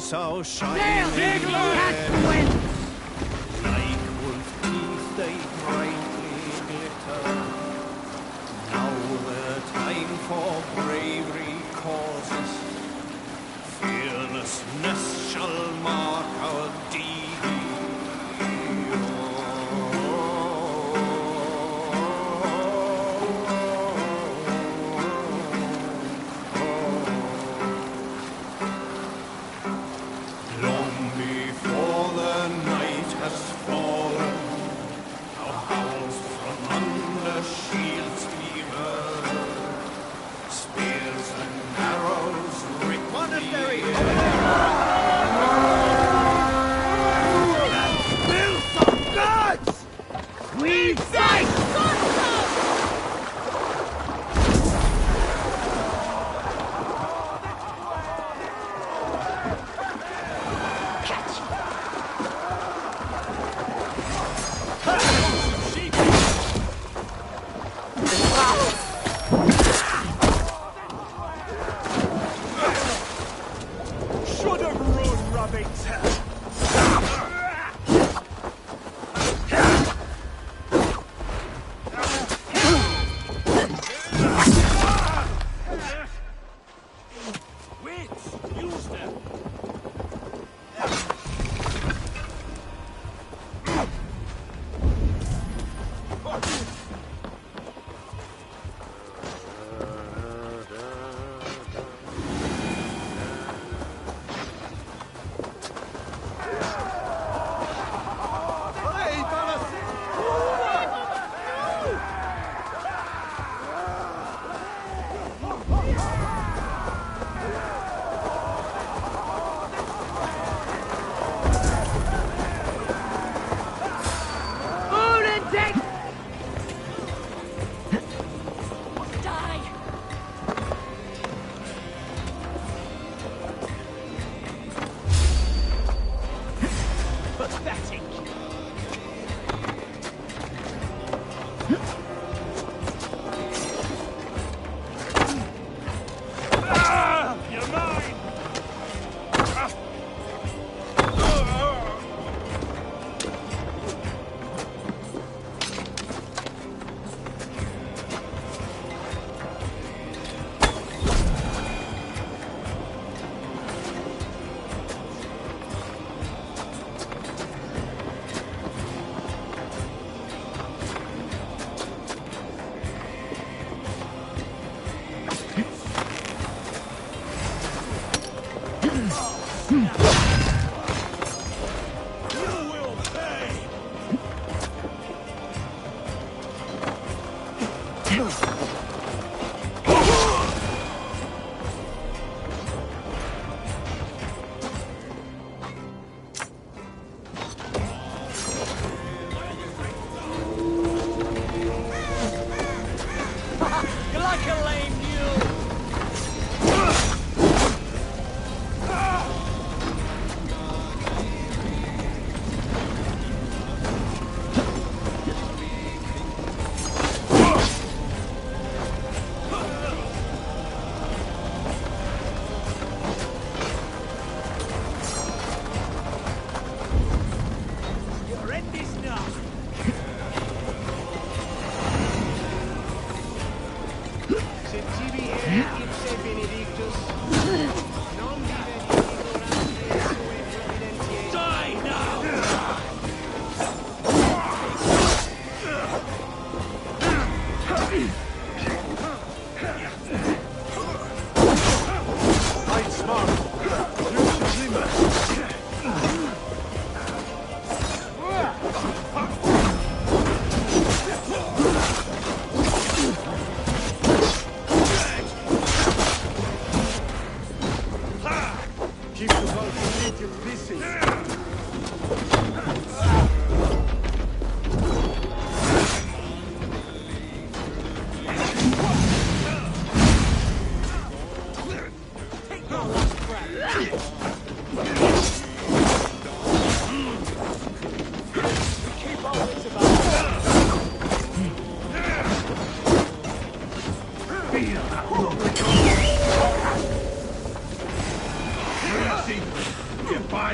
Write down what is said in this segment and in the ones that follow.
so shining Big red. wind! Like wolf teeth they brightly glitter. Now the time for bravery calls us. Fearlessness shall mark our deed. Long before the night has fallen, our howls from under shields we heard. Spears and arrows rip the air. We say! Should have run, rabbits!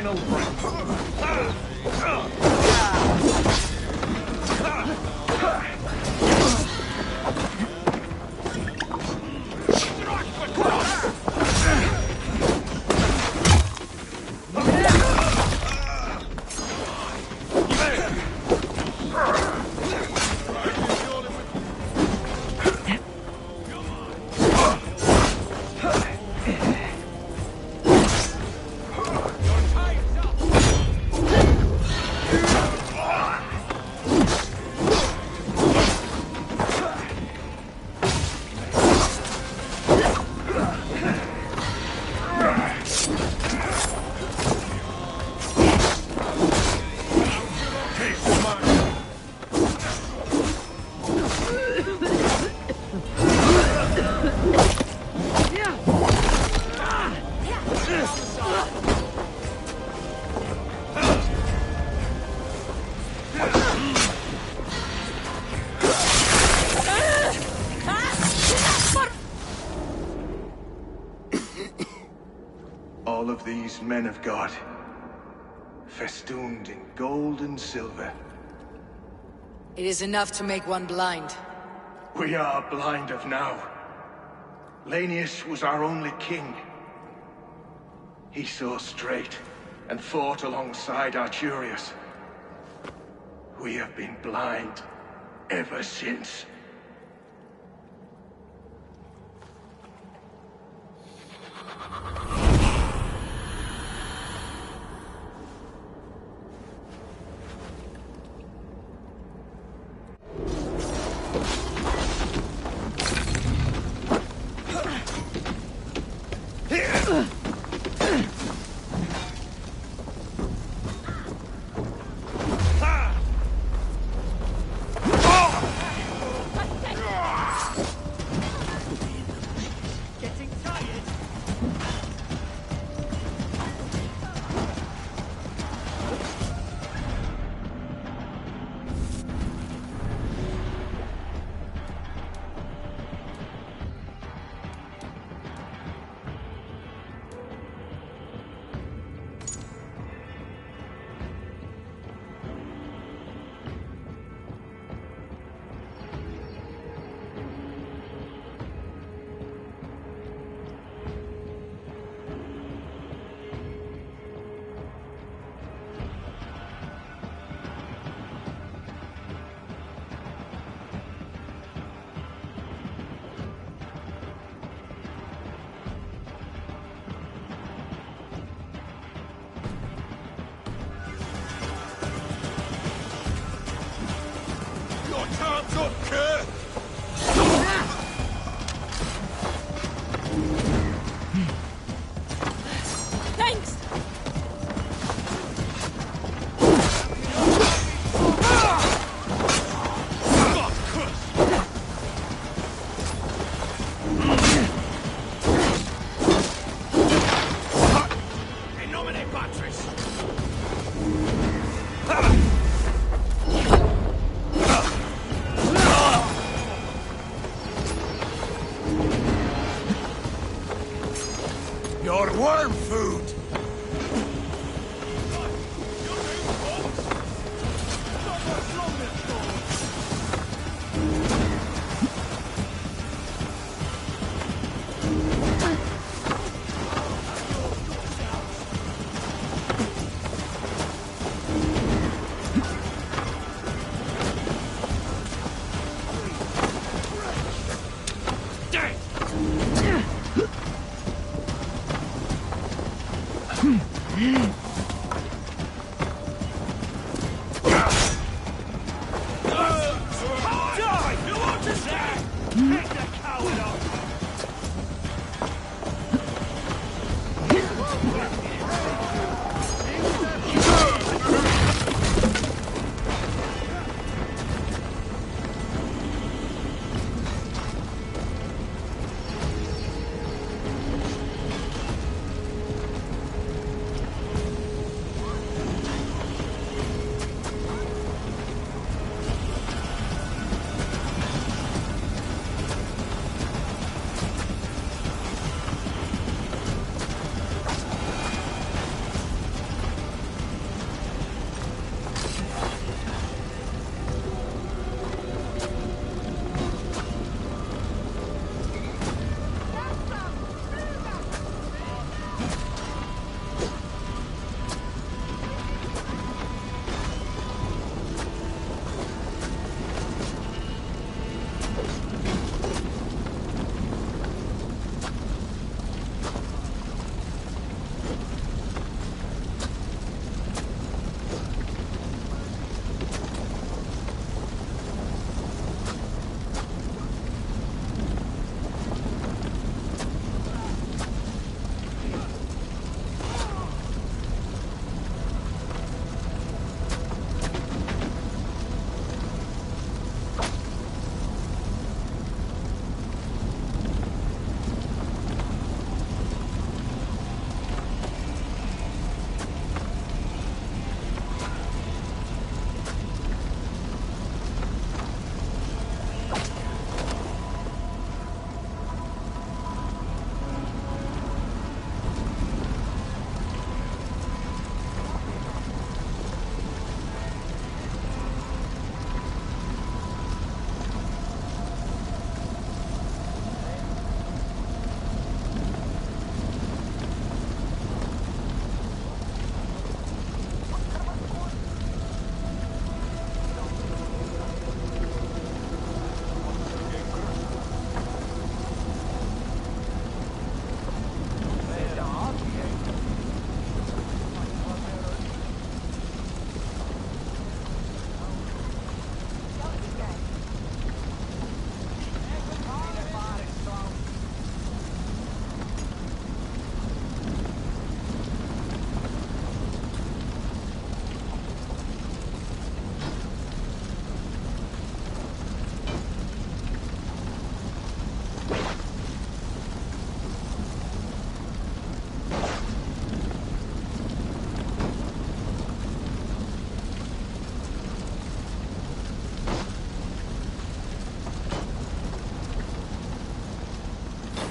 final breath. All of these men of God, festooned in gold and silver. It is enough to make one blind. We are blind of now. Lanius was our only king. He saw straight and fought alongside Arturius. We have been blind ever since. Thanks! Your worm food!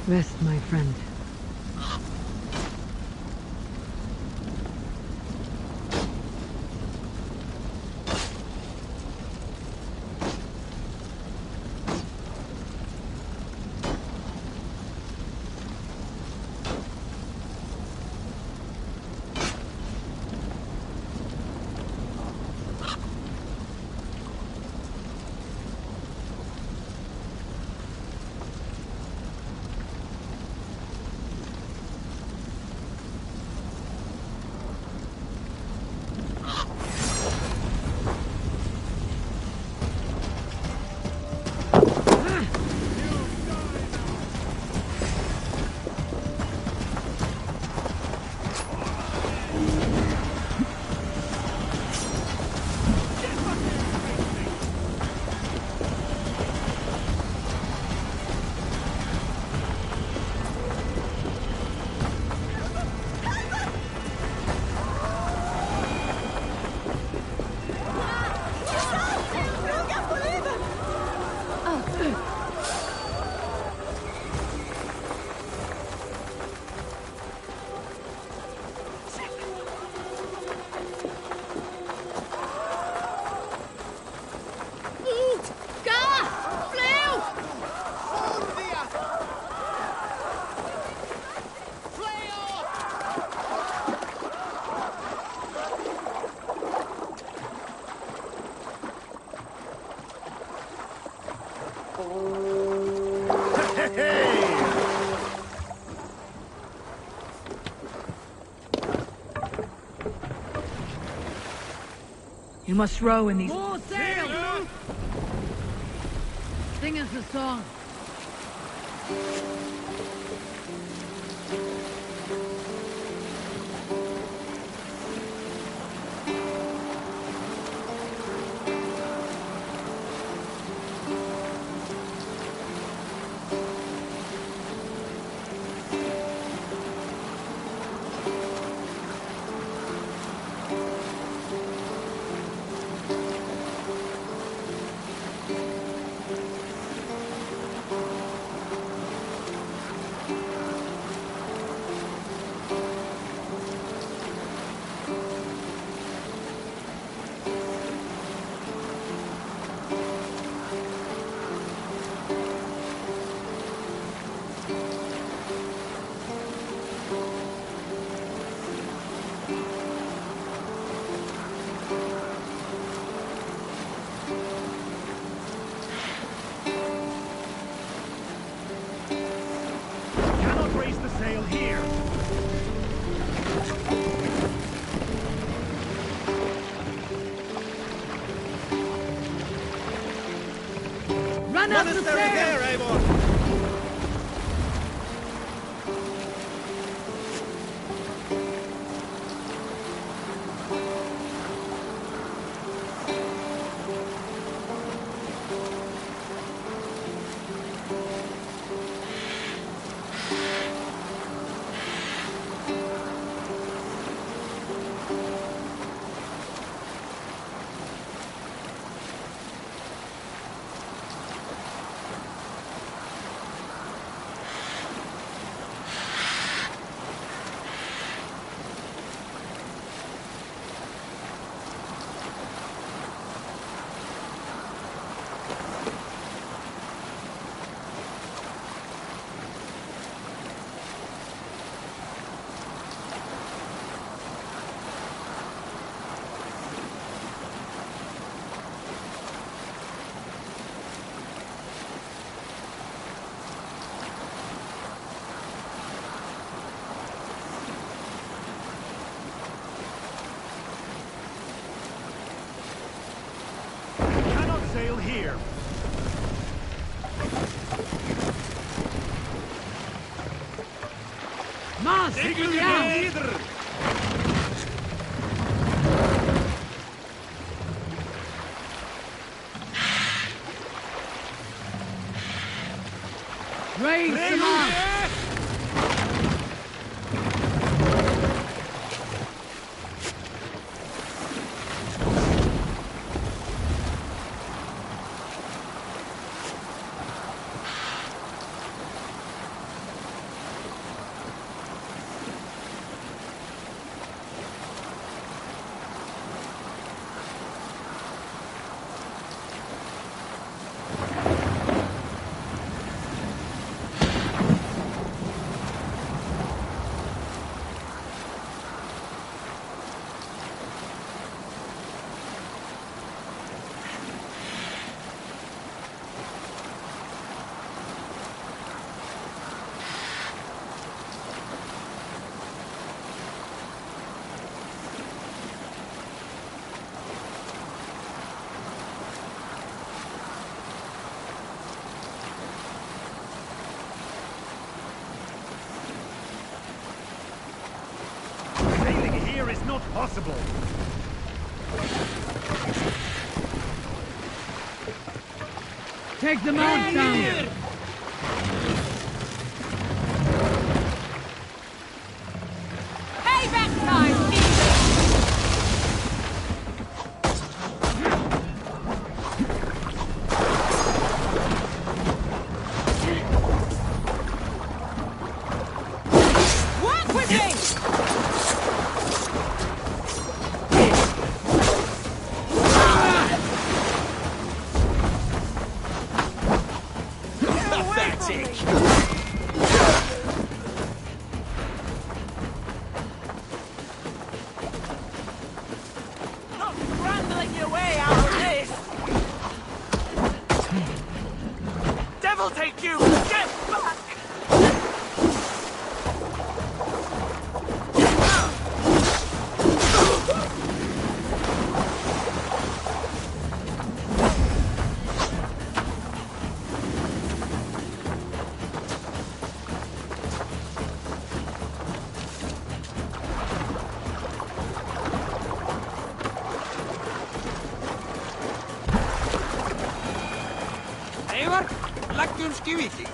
Rest, my friend. You must row in these... More sail! Sing us a song. Run up the stairs! Sail here. Mas! Ja! Raise the mast! not possible. Take the mount down. Payback time! Work with me! Not scrambling your way out of this! Devil take you! Get back! Eivor, leggjum skiviti.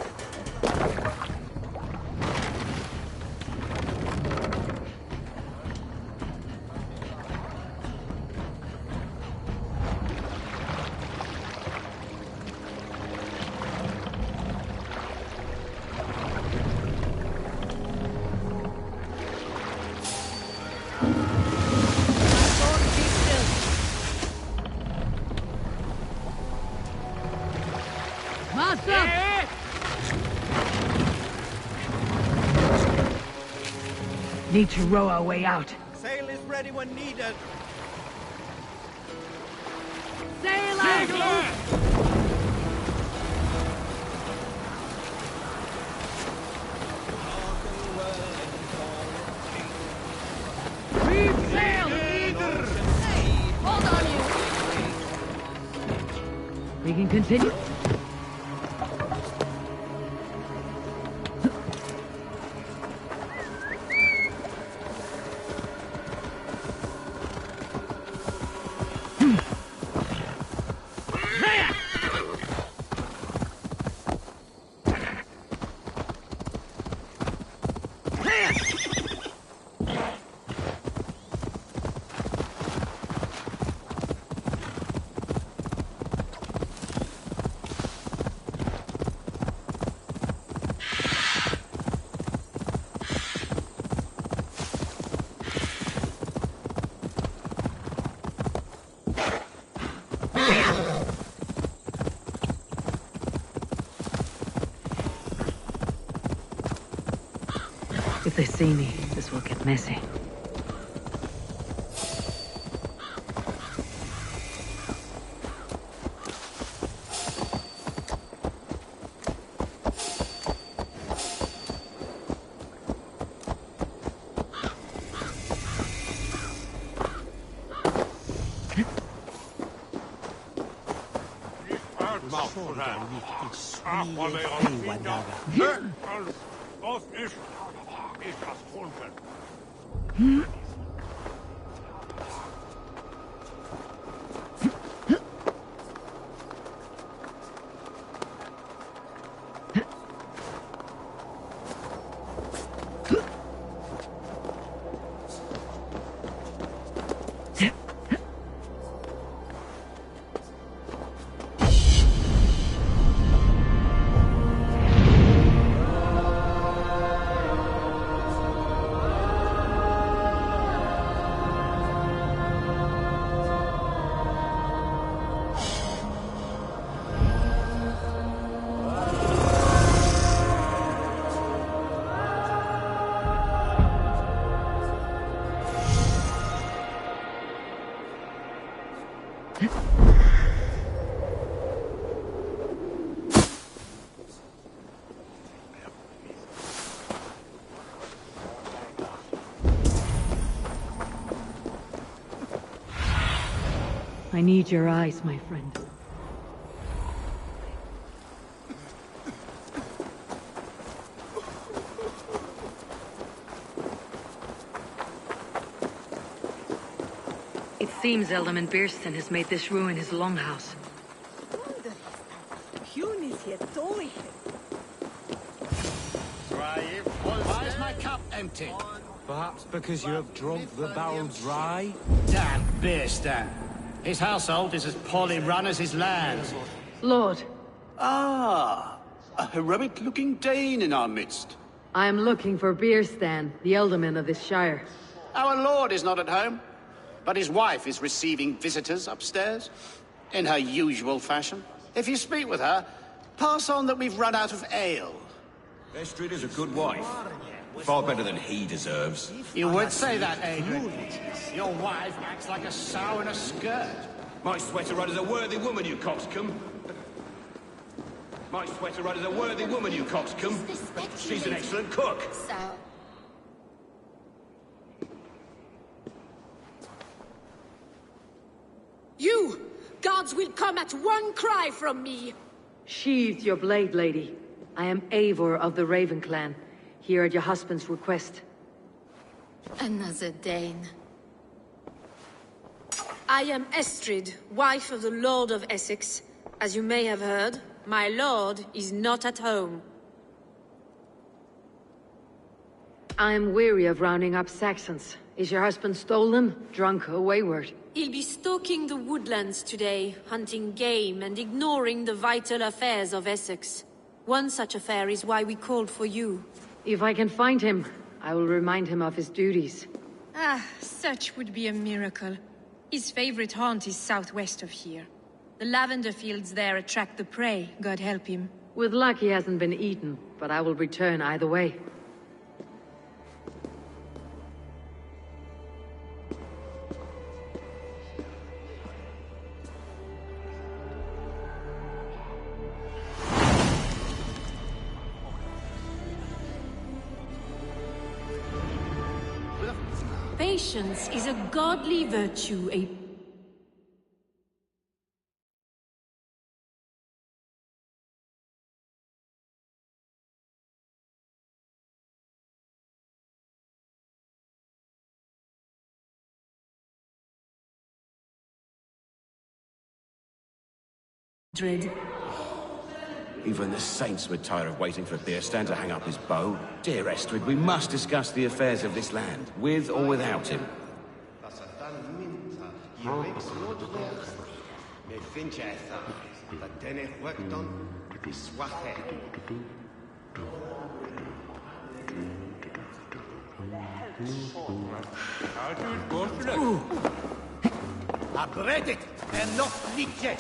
Master! Need to row our way out. Sail is ready when needed. Sail out! Reef sail! Hold on, you! We can continue. If they see me, this will get messy. I need your eyes, my friend. seems Elderman Beerston has made this ruin his longhouse. Why is my cup empty? Perhaps because you have drunk the barrel dry? Damn Beerstan. His household is as poorly run as his lands. Lord, Ah, a heroic-looking Dane in our midst. I am looking for Beerstan, the Elderman of this shire. Our lord is not at home, but his wife is receiving visitors upstairs, in her usual fashion. If you speak with her, pass on that we've run out of ale. Estrid is a good wife. Far better than he deserves. You would say that, Adrian. Your wife acts like a sow in a skirt. My sweater rider's a worthy woman, you coxcomb. My sweater rider's a worthy woman, you coxcomb. She's an excellent cook. You! Gods will come at one cry from me! Sheathe your blade, lady. I am Eivor of the Raven Clan, here at your husband's request. Another Dane. I am Estrid, wife of the Lord of Essexe. As you may have heard, my lord is not at home. I am weary of rounding up Saxons. Is your husband stolen, drunk, or wayward? He'll be stalking the woodlands today, hunting game and ignoring the vital affairs of Essex. One such affair is why we called for you. If I can find him, I will remind him of his duties. Ah, such would be a miracle. His favorite haunt is southwest of here. The lavender fields there attract the prey, God help him. With luck he hasn't been eaten, but I will return either way. Patience is a godly virtue, a dread. Even the saints were tired of waiting for Beerstan to hang up his bow. Dear Estrid, we must discuss the affairs of this land, with or without him. Abred it, and not leak yet.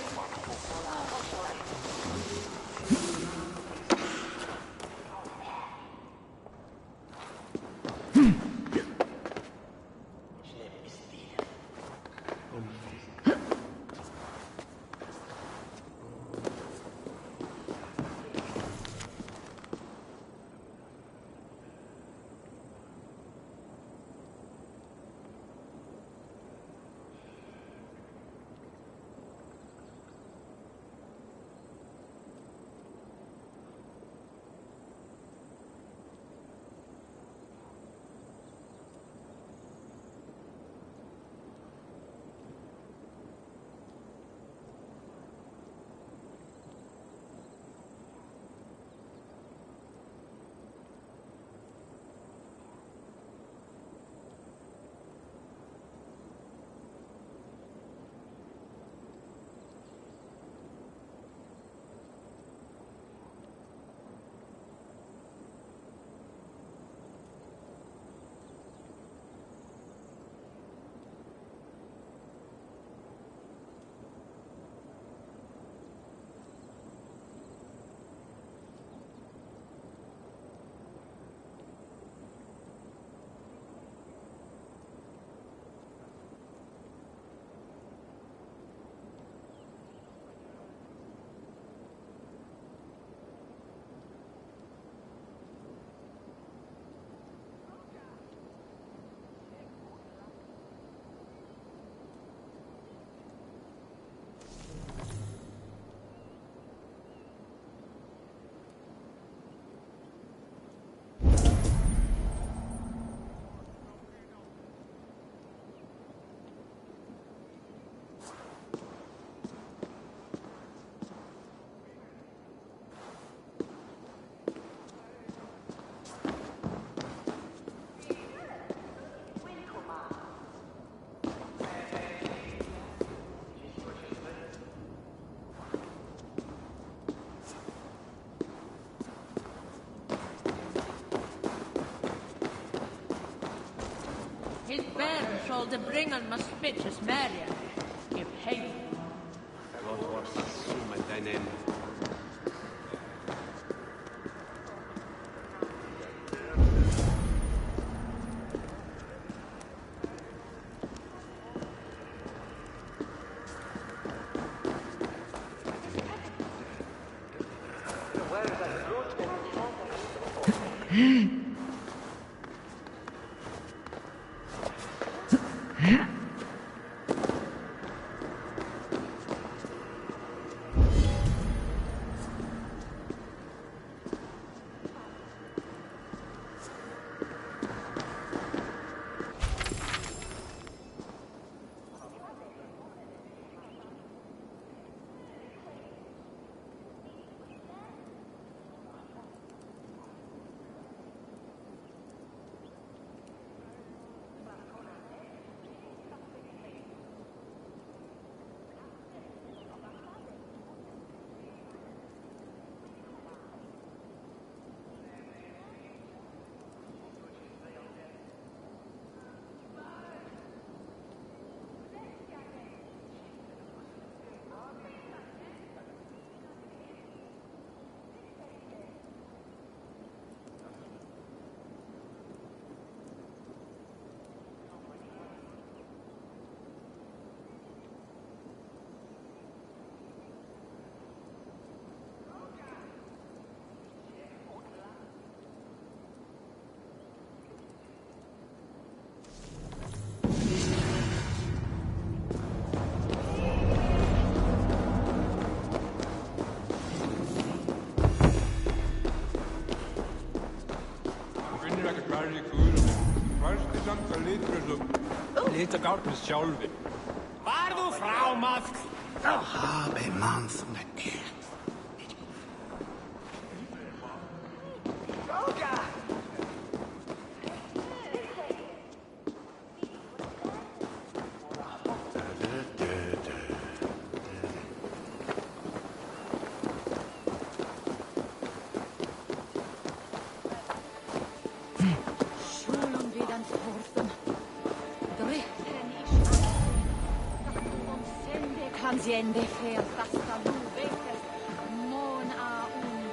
told to bring on my speeches, Maria. Give hate. Lite godt med sjálfi. Farðu frá, maður! Habe manth med Kansiende fer fasta nuvete, mon a un.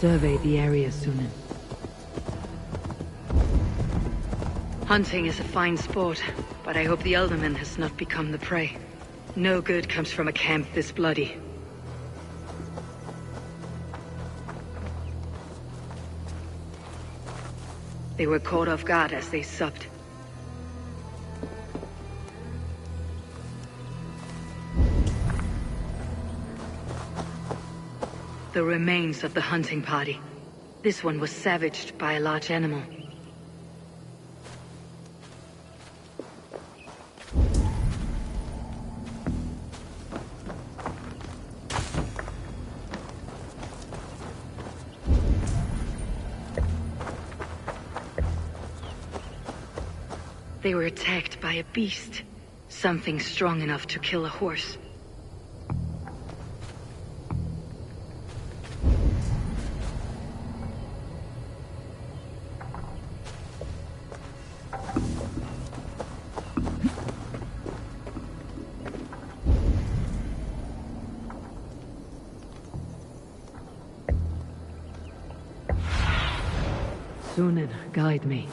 Survey the area, Sunan. Hunting is a fine sport, but I hope the Elderman has not become the prey. No good comes from a camp this bloody. They were caught off guard as they supped. The remains of the hunting party. This one was savaged by a large animal. They were attacked by a beast. Something strong enough to kill a horse. Sunan, guide me.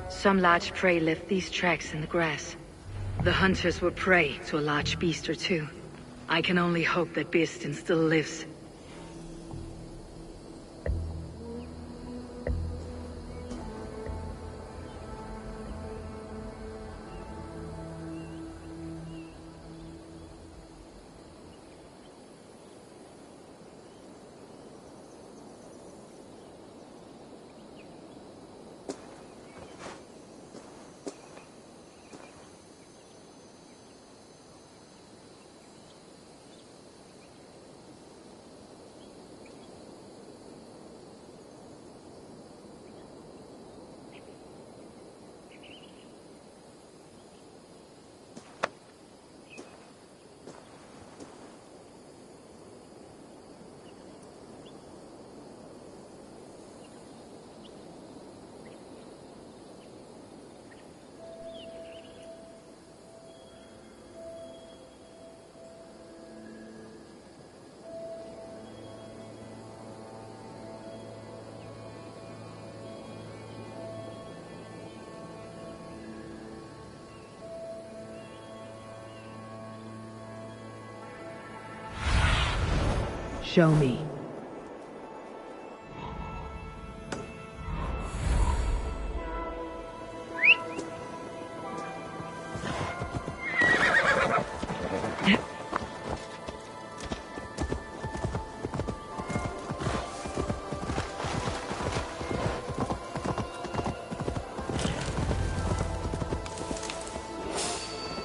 Some large prey left these tracks in the grass. The hunters were prey to a large beast or two. I can only hope that Bearstin still lives. Show me.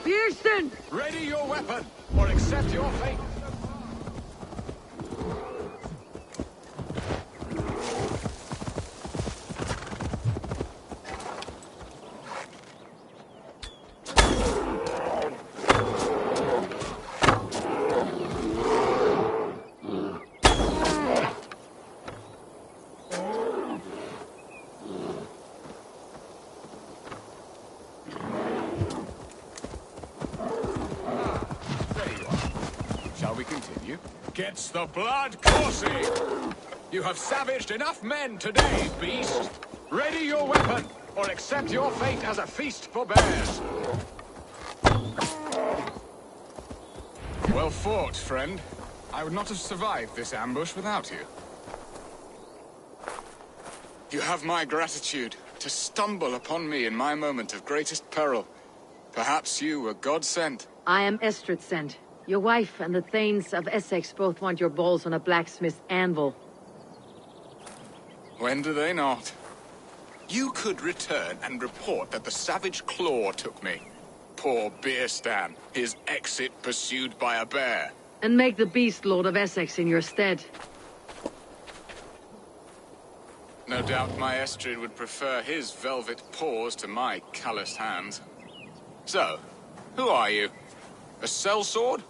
Bearstin! Ready your weapon, or accept your fate. Shall we continue? Gets the blood coursing! You have savaged enough men today, beast! Ready your weapon, or accept your fate as a feast for bears! Well fought, friend. I would not have survived this ambush without you. You have my gratitude to stumble upon me in my moment of greatest peril. Perhaps you were God-sent. I am Estrid sent. Your wife and the Thanes of Essex both want your balls on a blacksmith's anvil. When do they not? You could return and report that the savage claw took me. Poor Bearstan, his exit pursued by a bear. And make the beast Lord of Essex in your stead. No doubt my Estrid would prefer his velvet paws to my calloused hands. So, who are you? A sellsword?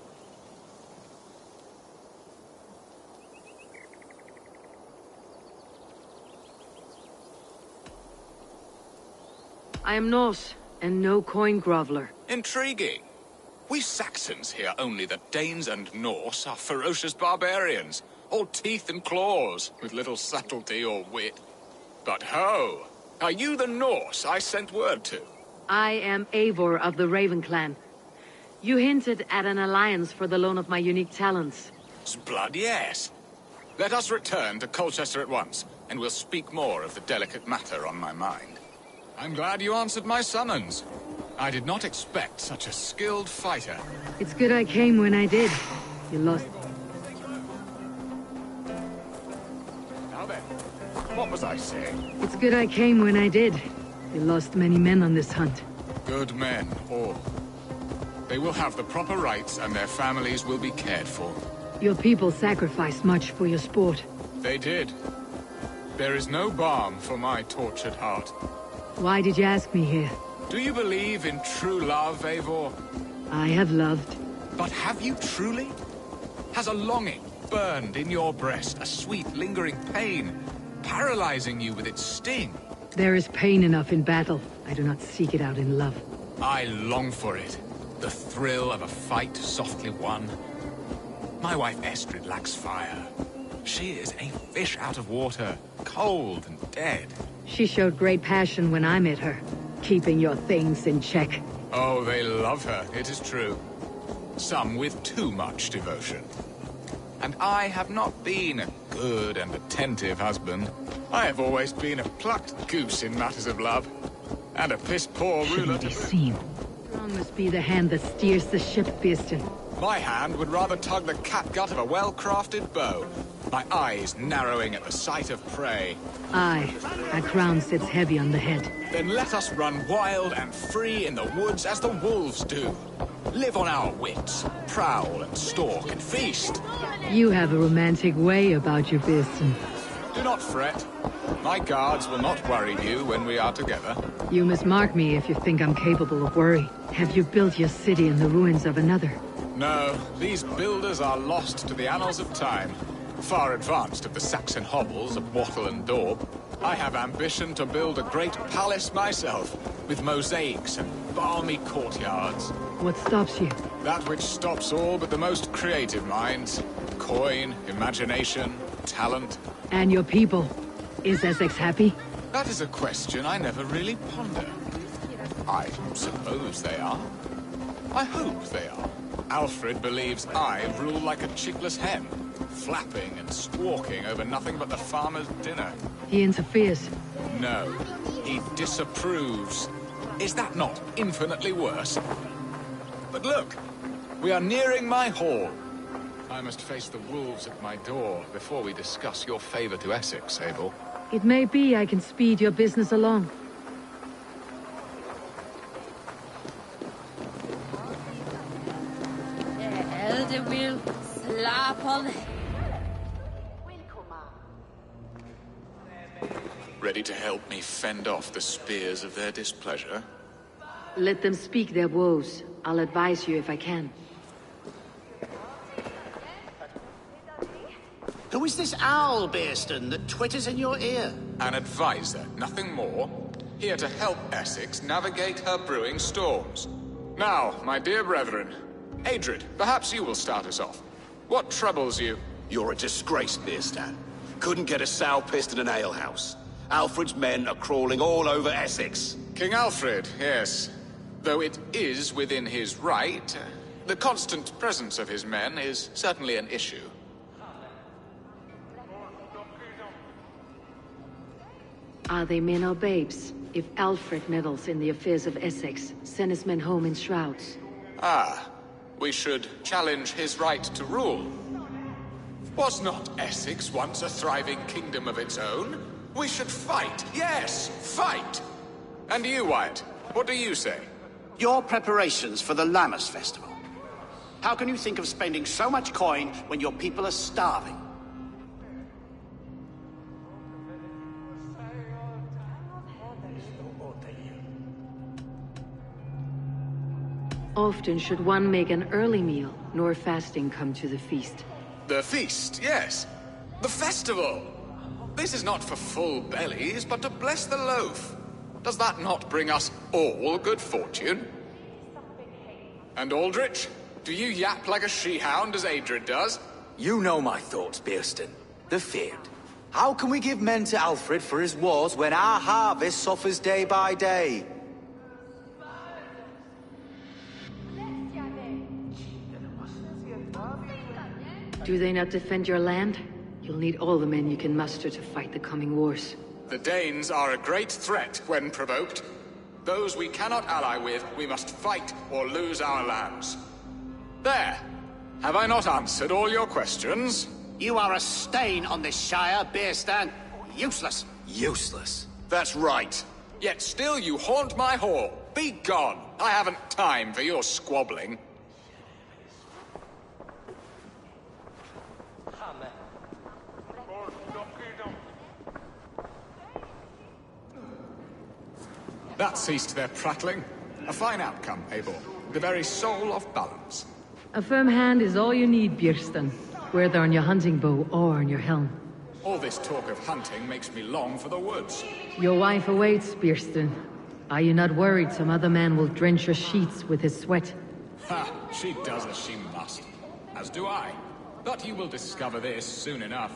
I am Norse, and no coin groveler. Intriguing. We Saxons hear only that Danes and Norse are ferocious barbarians, all teeth and claws, with little subtlety or wit. But ho! Are you the Norse I sent word to? I am Eivor of the Raven clan. You hinted at an alliance for the loan of my unique talents. Blood, yes. Let us return to Colchester at once, and we'll speak more of the delicate matter on my mind. I'm glad you answered my summons. I did not expect such a skilled fighter. It's good I came when I did. You lost... Now then, what was I saying? It's good I came when I did. You lost many men on this hunt. Good men, all. They will have the proper rights, and their families will be cared for. Your people sacrificed much for your sport. They did. There is no balm for my tortured heart. Why did you ask me here? Do you believe in true love, Eivor? I have loved. But have you truly? Has a longing burned in your breast, a sweet, lingering pain, paralyzing you with its sting? There is pain enough in battle. I do not seek it out in love. I long for it. The thrill of a fight softly won. My wife Estrid lacks fire. She is a fish out of water, cold and dead. She showed great passion when I met her, keeping your things in check. Oh, they love her, it is true. Some with too much devotion. And I have not been a good and attentive husband. I have always been a plucked goose in matters of love. And a piss-poor ruler to be seen. Strong must be the hand that steers the ship, Birsten. My hand would rather tug the catgut of a well-crafted bow. My eyes narrowing at the sight of prey. Aye, a crown sits heavy on the head. Then let us run wild and free in the woods as the wolves do. Live on our wits, prowl and stalk and feast. You have a romantic way about you, Birsten. Do not fret. My guards will not worry you when we are together. You must mark me if you think I'm capable of worry. Have you built your city in the ruins of another? No, these builders are lost to the annals of time. Far advanced of the Saxon hovels of Wattle and Daub. I have ambition to build a great palace myself, with mosaics and balmy courtyards. What stops you? That which stops all but the most creative minds. Coin, imagination, talent. And your people? Is Essex happy? That is a question I never really ponder. I suppose they are. I hope they are. Alfred believes I rule like a chickless hen, flapping and squawking over nothing but the farmer's dinner. He interferes. No, he disapproves. Is that not infinitely worse? But look, we are nearing my hall. I must face the wolves at my door before we discuss your favor to Essex, Abel. It may be I can speed your business along. The elder will slap on... Ready to help me fend off the spears of their displeasure? Let them speak their woes. I'll advise you if I can. Who is this owl, Birsten, that twitters in your ear? An advisor, nothing more. Here to help Essex navigate her brewing storms. Now, my dear brethren, Adrid, perhaps you will start us off. What troubles you? You're a disgrace, Birsten. Couldn't get a sow pissed in an alehouse. Alfred's men are crawling all over Essex. King Alfred, yes. Though it is within his right, the constant presence of his men is certainly an issue. Are they men or babes? If Alfred meddles in the affairs of Essex, send his men home in shrouds. Ah, we should challenge his right to rule. Was not Essex once a thriving kingdom of its own? We should fight, yes, fight! And you, Wyatt, what do you say? Your preparations for the Lammas festival. How can you think of spending so much coin when your people are starving? Often should one make an early meal, nor fasting come to the feast. The feast, yes. The festival! This is not for full bellies, but to bless the loaf. Does that not bring us all good fortune? And Aldrich, do you yap like a she-hound as Adred does? You know my thoughts, Bearston. The feared. How can we give men to Alfred for his wars when our harvest suffers day by day? Do they not defend your land? You'll need all the men you can muster to fight the coming wars. The Danes are a great threat when provoked. Those we cannot ally with, we must fight or lose our lands. There! Have I not answered all your questions? You are a stain on this Shire, Bearstan. Useless. Useless. That's right. Yet still you haunt my hall. Be gone. I haven't time for your squabbling. That ceased their prattling. A fine outcome, Eivor. The very soul of balance. A firm hand is all you need, Björnston. Whether on your hunting bow or on your helm. All this talk of hunting makes me long for the woods. Your wife awaits, Björnston. Are you not worried some other man will drench your sheets with his sweat? Ha! She does as she must. As do I. But you will discover this soon enough.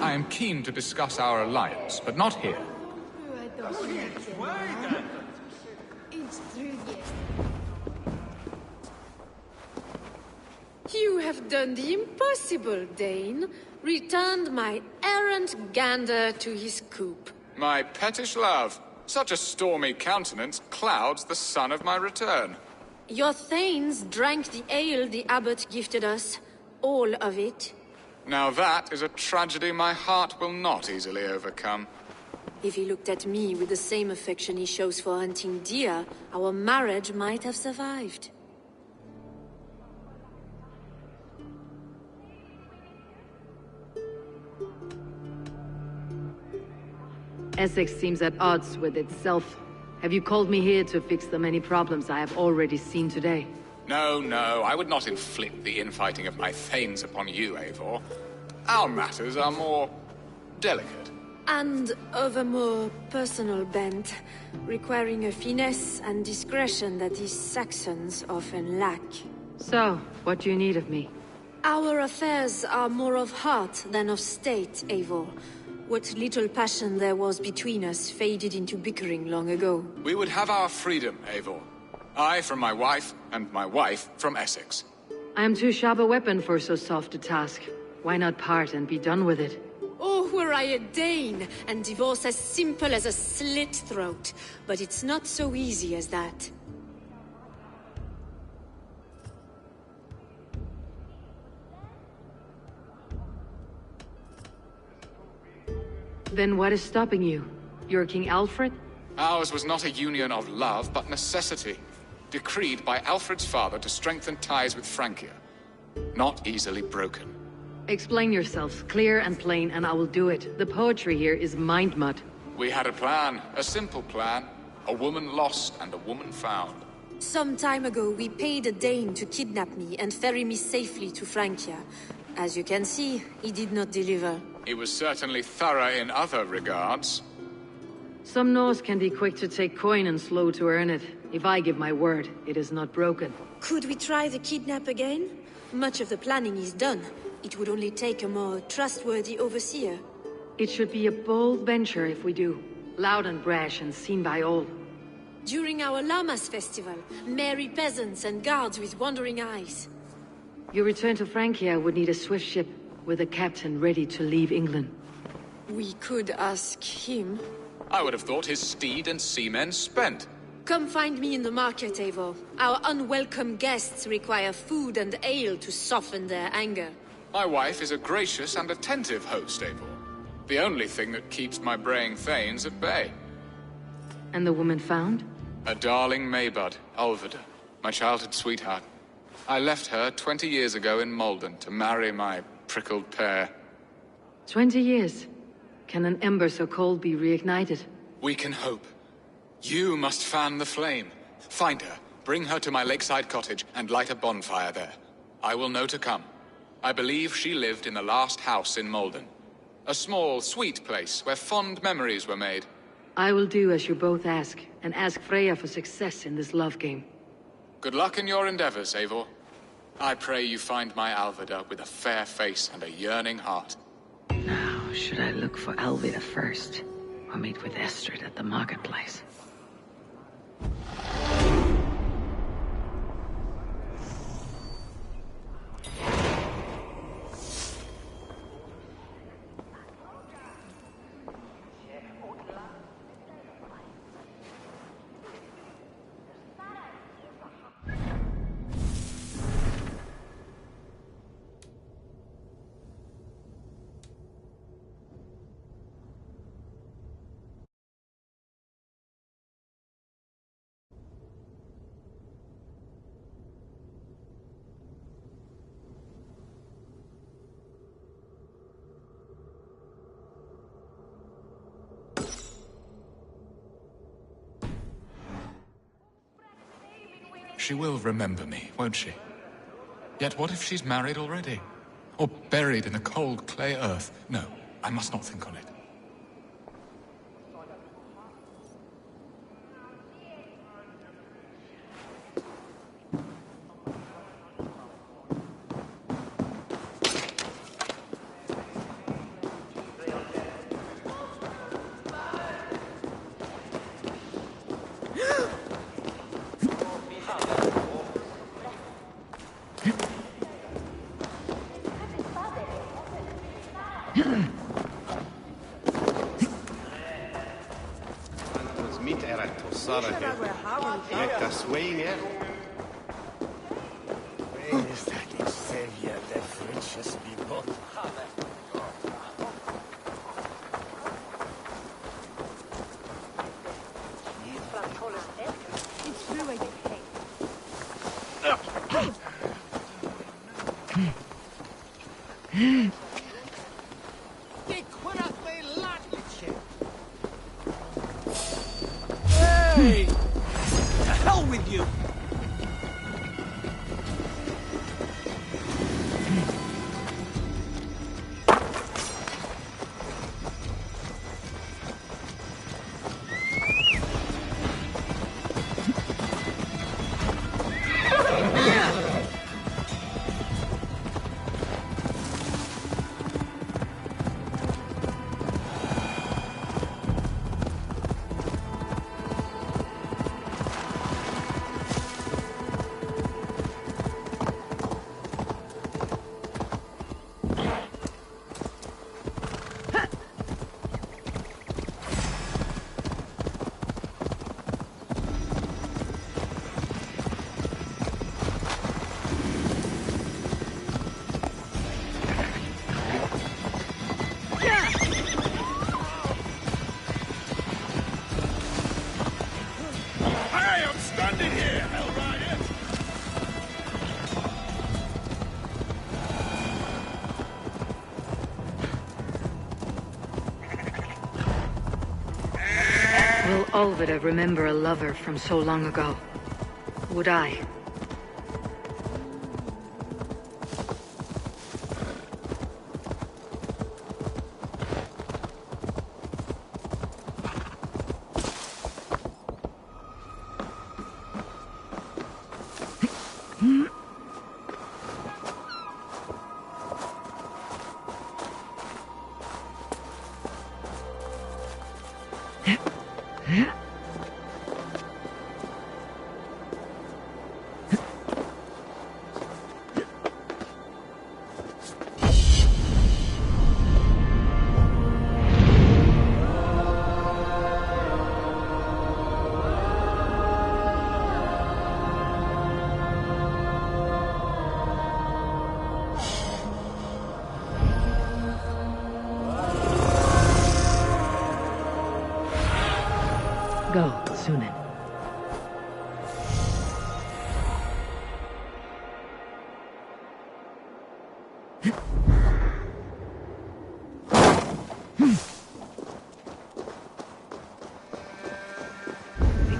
I am keen to discuss our alliance, but not here. You have done the impossible, Dane. Returned my errant gander to his coop. My pettish love. Such a stormy countenance clouds the sun of my return. Your thanes drank the ale the abbot gifted us. All of it. Now that is a tragedy my heart will not easily overcome. If he looked at me with the same affection he shows for hunting deer, our marriage might have survived. Essex seems at odds with itself. Have you called me here to fix the many problems I have already seen today? No, no, I would not inflict the infighting of my thanes upon you, Eivor. Our matters are more delicate. And of a more personal bent, requiring a finesse and discretion that these Saxons often lack. So, what do you need of me? Our affairs are more of heart than of state, Eivor. What little passion there was between us faded into bickering long ago. We would have our freedom, Eivor. I from my wife, and my wife from Essex. I am too sharp a weapon for so soft a task. Why not part and be done with it? Oh, were I a Dane, and divorce as simple as a slit throat. But it's not so easy as that. Then what is stopping you? You're King Alfred? Ours was not a union of love, but necessity. Decreed by Alfred's father to strengthen ties with Francia. Not easily broken. Explain yourself, clear and plain, and I will do it. The poetry here is mind mud. We had a plan, a simple plan. A woman lost and a woman found. Some time ago, we paid a Dane to kidnap me and ferry me safely to Francia. As you can see, he did not deliver. He was certainly thorough in other regards. Some Norse can be quick to take coin and slow to earn it. If I give my word, it is not broken. Could we try the kidnap again? Much of the planning is done. It would only take a more trustworthy overseer. It should be a bold venture if we do. Loud and brash and seen by all. During our Llamas festival, merry peasants and guards with wandering eyes. Your return to Francia would need a swift ship, with a captain ready to leave England. We could ask him. I would have thought his steed and seamen spent. Come find me in the market, Eivor. Our unwelcome guests require food and ale to soften their anger. My wife is a gracious and attentive host, Eivor. The only thing that keeps my braying thanes at bay. And the woman found? A darling Maybud, Ulvida, my childhood sweetheart. I left her 20 years ago in Malden to marry my prickled pear. 20 years? Can an ember so cold be reignited? We can hope. You must fan the flame. Find her, Bring her to my lakeside cottage and light a bonfire there. I will know to come. I believe she lived in the last house in Malden. A small, sweet place where fond memories were made. I will do as you both ask, and ask Freya for success in this love game. Good luck in your endeavors, Eivor. I pray you find my Alvida with a fair face and a yearning heart. Now, should I look for Alvida first, or meet with Estrid at the marketplace? She will remember me, won't she? Yet what if she's married already? Or buried in the cold clay earth? No, I must not think on it. Hey! To hell with you! Alvida remember a lover from so long ago? Would I? Go, Sunan.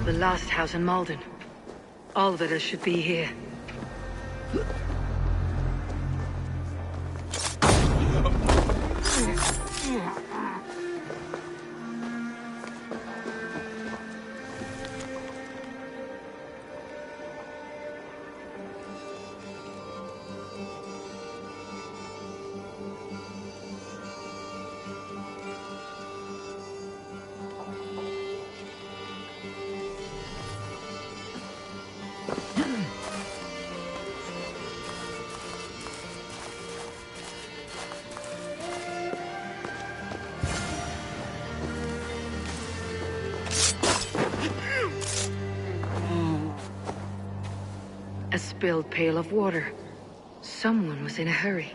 The last house in Malden. All of us should be here. A spilled pail of water. Someone was in a hurry.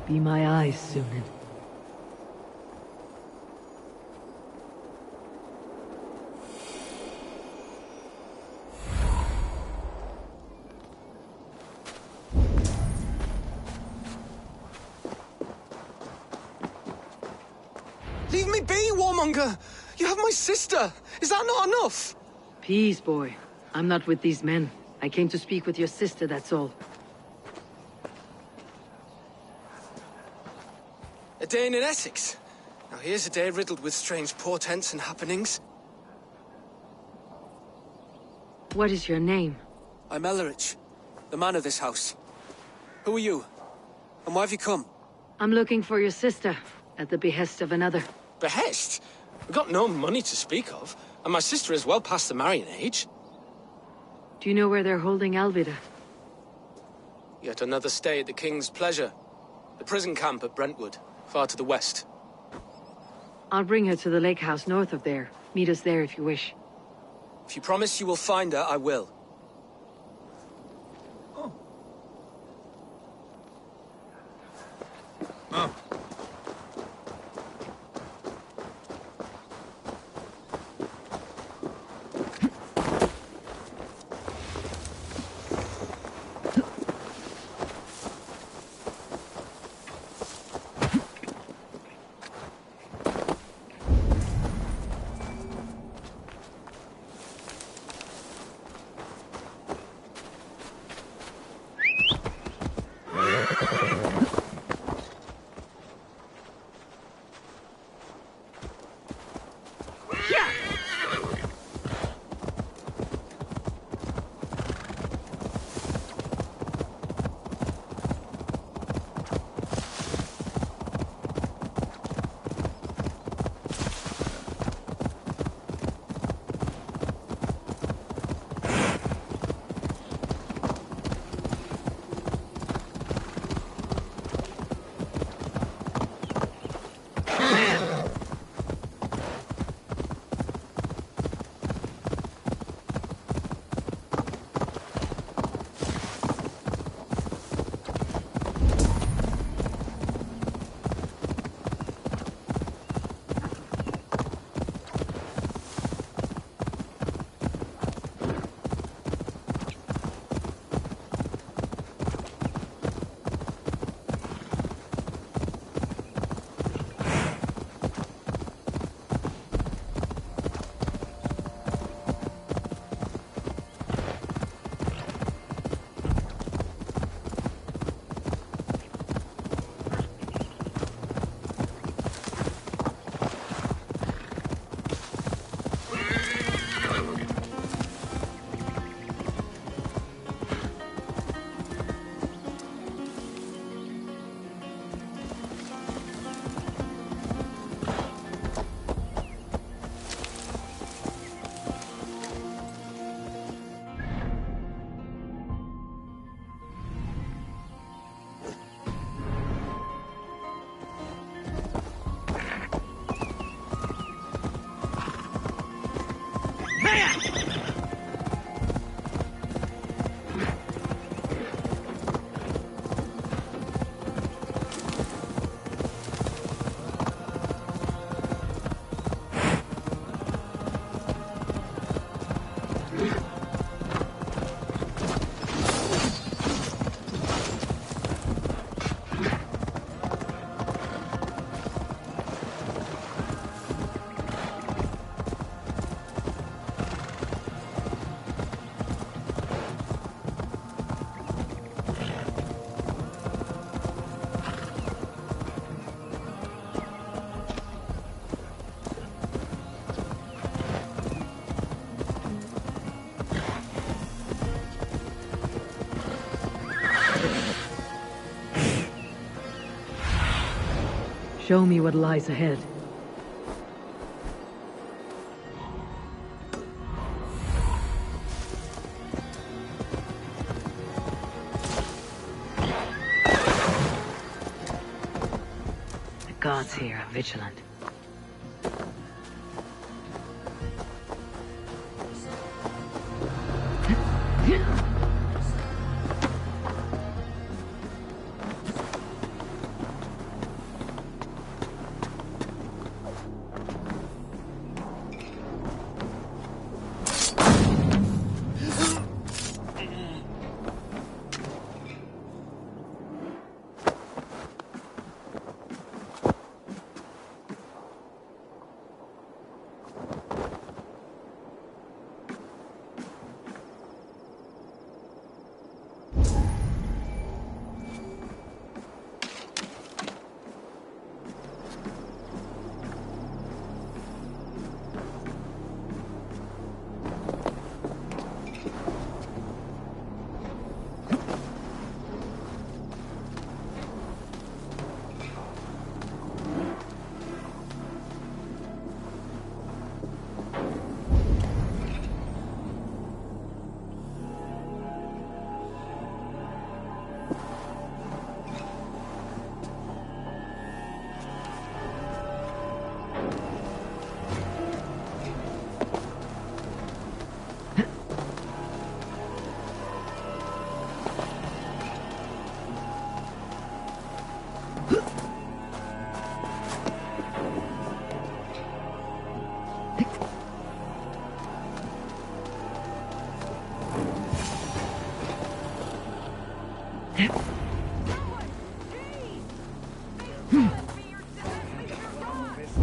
Be my eyes, Sunan. Leave me be, warmonger! You have my sister! Is that not enough? Peace, boy. I'm not with these men. I came to speak with your sister, that's all. A day in Essex. Now here's a day riddled with strange portents and happenings. What is your name? I'm Ellerich, the man of this house. Who are you? And why have you come? I'm looking for your sister, at the behest of another. Behest? We've got no money to speak of, and my sister is well past the marrying age. Do you know where they're holding Alvida? Yet another stay at the King's pleasure. The prison camp at Brentwood, far to the west. I'll bring her to the lake house north of there. Meet us there if you wish. If you promise you will find her, I will. Show me what lies ahead. The gods here are vigilant.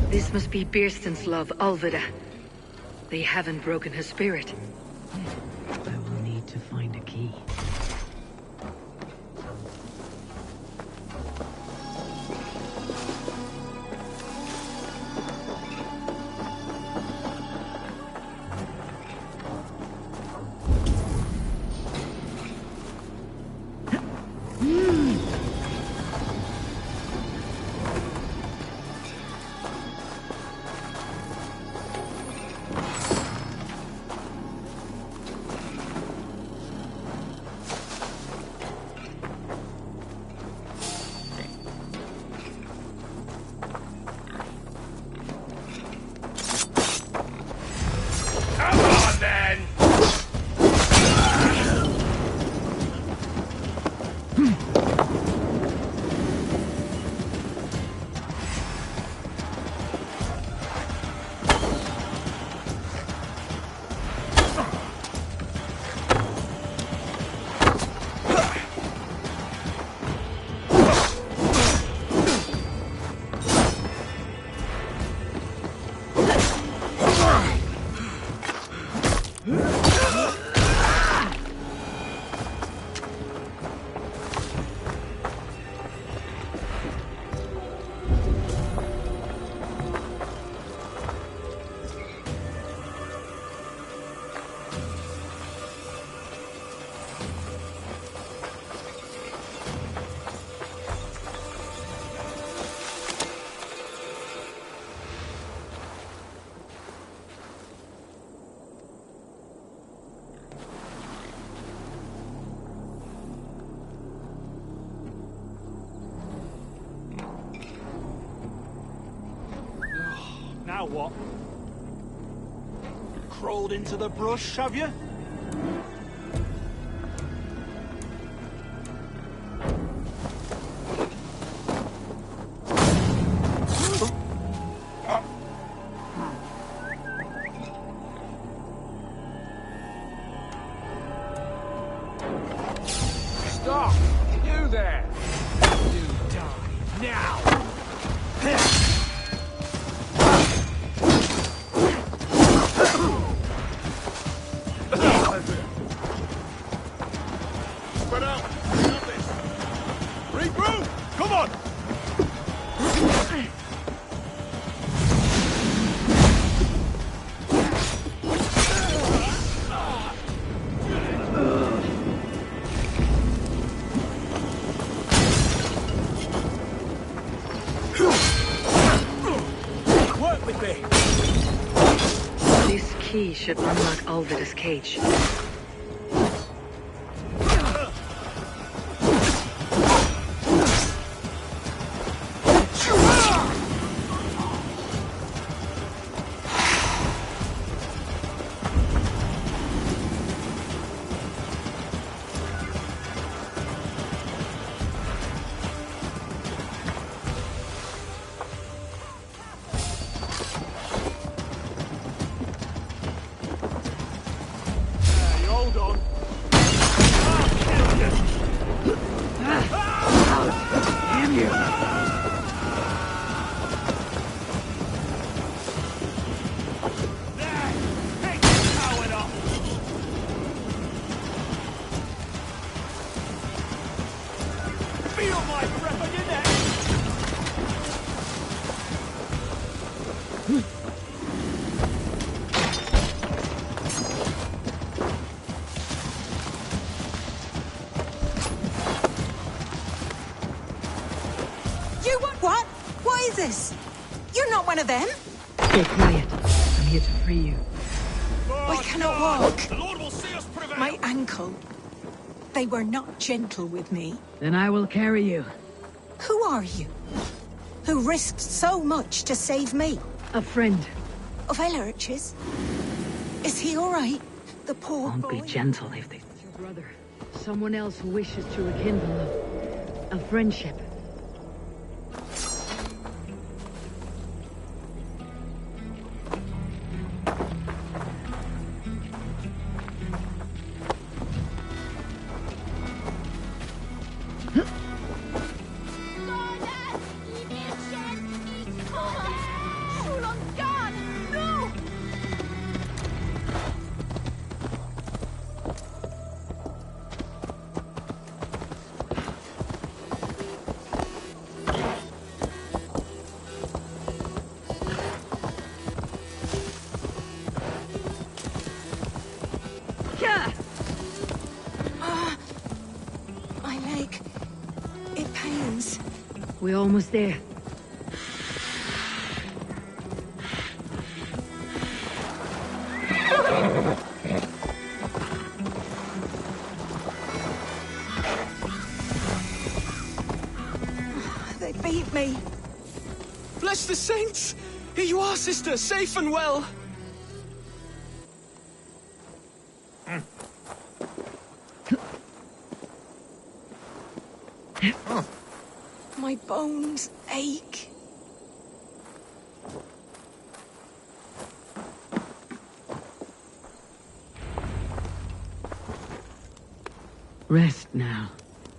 This must be Birsten's love, Alvida. They haven't broken her spirit. I will need to find a key. Now what? Crawled into the brush, have you? Stop! You there! You die now! be. This key should unlock Alvida's cage. Hold on. Damn you! Feel my breath on your neck. What? What is this? You're not one of them? Stay quiet. I'm here to free you. I cannot walk. The Lord will see us prevail. My ankle. They were not gentle with me. Then I will carry you. Who are you? Who risked so much to save me? A friend. Of Elrich's? Is he all right? The poor Won't boy? be gentle if they... Your brother. Someone else who wishes to rekindle a friendship. My leg. It pains. We're almost there. They beat me. Bless the saints! Here you are, sister, safe and well. My bones ache. Rest now.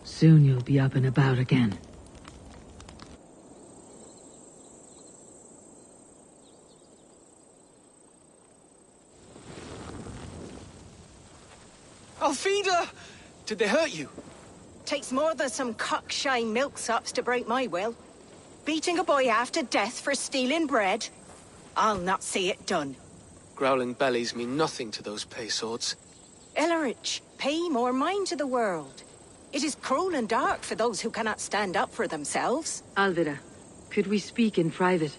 Soon you'll be up and about again. Alfida! Did they hurt you? Takes more than some cockshy milksops to break my will. Beating a boy half to death for stealing bread? I'll not see it done. Growling bellies mean nothing to those pay swords. Ellerich, pay more mind to the world. It is cruel and dark for those who cannot stand up for themselves. Alvida, could we speak in private?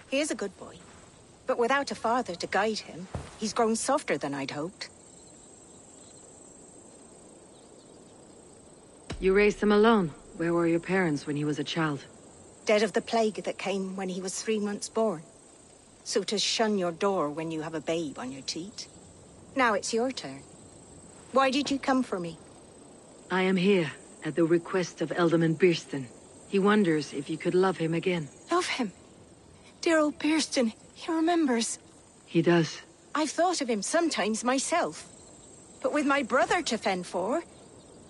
He is a good boy. But without a father to guide him, he's grown softer than I'd hoped. You raised him alone. Where were your parents when he was a child? Dead of the plague that came when he was 3 months born. So to shun your door when you have a babe on your teat. Now it's your turn. Why did you come for me? I am here at the request of Alderman Birston. He wonders if you could love him again. Love him? Dear old Birston, he remembers. He does. I've thought of him sometimes myself. But with my brother to fend for,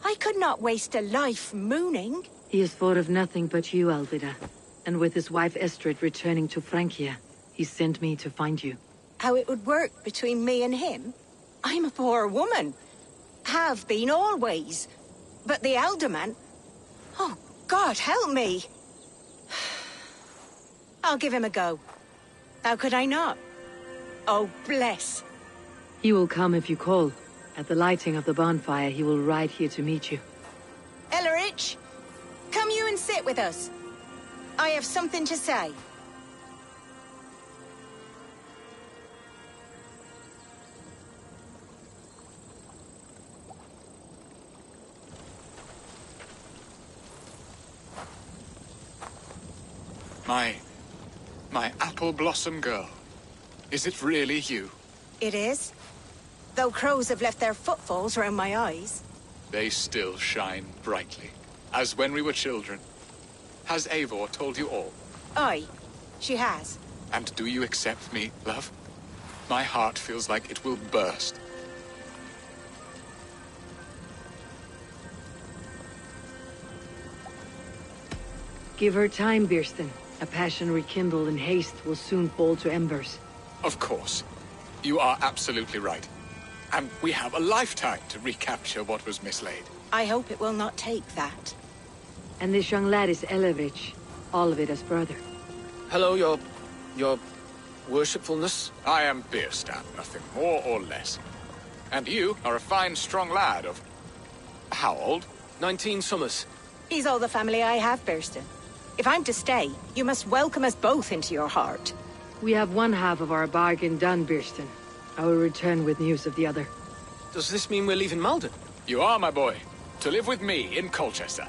I could not waste a life mooning. He has thought of nothing but you, Alvida. And with his wife Estrid returning to Francia, he sent me to find you. How it would work between me and him? I'm a poor woman. Have been always. But the alderman... Oh, God, help me. I'll give him a go. How could I not? Oh, bless. He will come if you call. At the lighting of the bonfire, he will ride here to meet you. Ellerich, come you and sit with us. I have something to say. My apple blossom girl. Is it really you? It is. Though crows have left their footfalls around my eyes. They still shine brightly, as when we were children. Has Eivor told you all? Aye, she has. And do you accept me, love? My heart feels like it will burst. Give her time, Birsten. A passion rekindled in haste will soon fall to embers. Of course. You are absolutely right. And we have a lifetime to recapture what was mislaid. I hope it will not take that. And this young lad is Elevrich. All of it as brother. Hello, your worshipfulness. I am Bierstadt, nothing more or less. And you are a fine, strong lad of... how old? 19 summers. He's all the family I have, Birsten. If I'm to stay, you must welcome us both into your heart. We have one half of our bargain done, Birsten. I will return with news of the other. Does this mean we're leaving Malden? You are, my boy. To live with me in Colchester.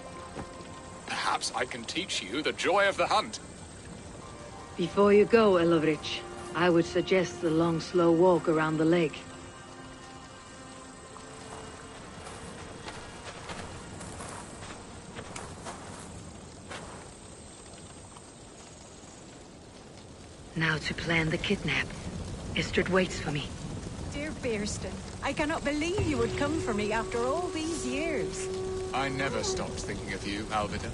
Perhaps I can teach you the joy of the hunt. Before you go, Elevrich, I would suggest the long, slow walk around the lake. Now to plan the kidnap. Istrid waits for me. Dear Birsten, I cannot believe you would come for me after all these years. I never stopped thinking of you, Alvida.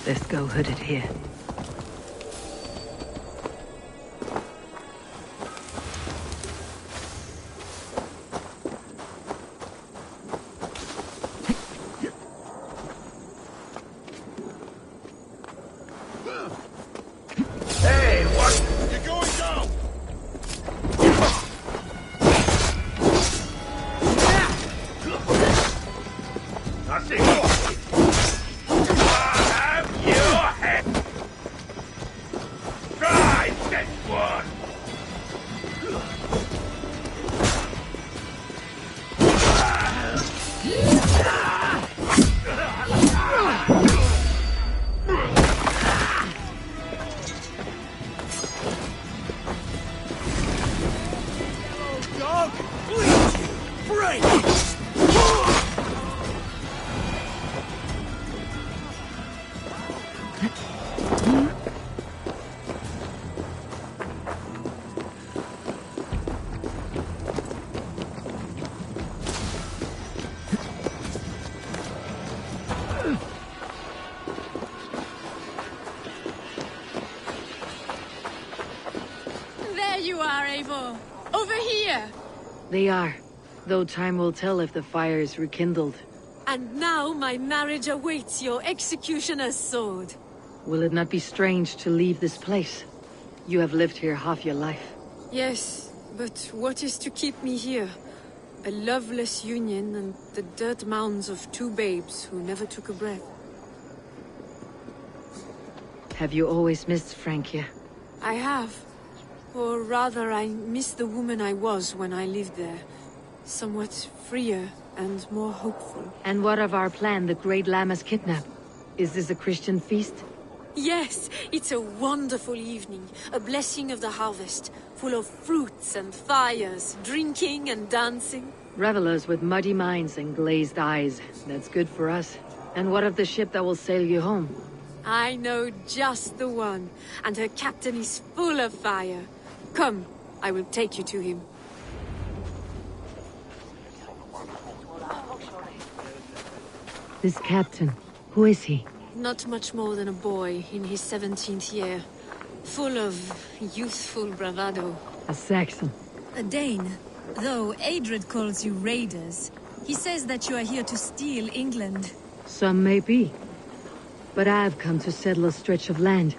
Let's go hooded here. Hey, what? You're going down! That's it! Over here! They are, though time will tell if the fire is rekindled. And now my marriage awaits your executioner's sword. Will it not be strange to leave this place? You have lived here half your life. Yes, but what is to keep me here? A loveless union and the dirt mounds of two babes who never took a breath. Have you always missed Francia? I have. Or rather, I miss the woman I was when I lived there. Somewhat freer and more hopeful. And what of our plan, the Great Lammas kidnap? Is this a Christian feast? Yes, it's a wonderful evening. A blessing of the harvest. Full of fruits and fires, drinking and dancing. Revelers with muddy minds and glazed eyes. That's good for us. And what of the ship that will sail you home? I know just the one. And her captain is full of fire. Come, I will take you to him. This captain, who is he? Not much more than a boy in his 17th year. Full of youthful bravado. A Saxon. A Dane. Though Adred calls you raiders. He says that you are here to steal England. Some may be. But I've come to settle a stretch of land.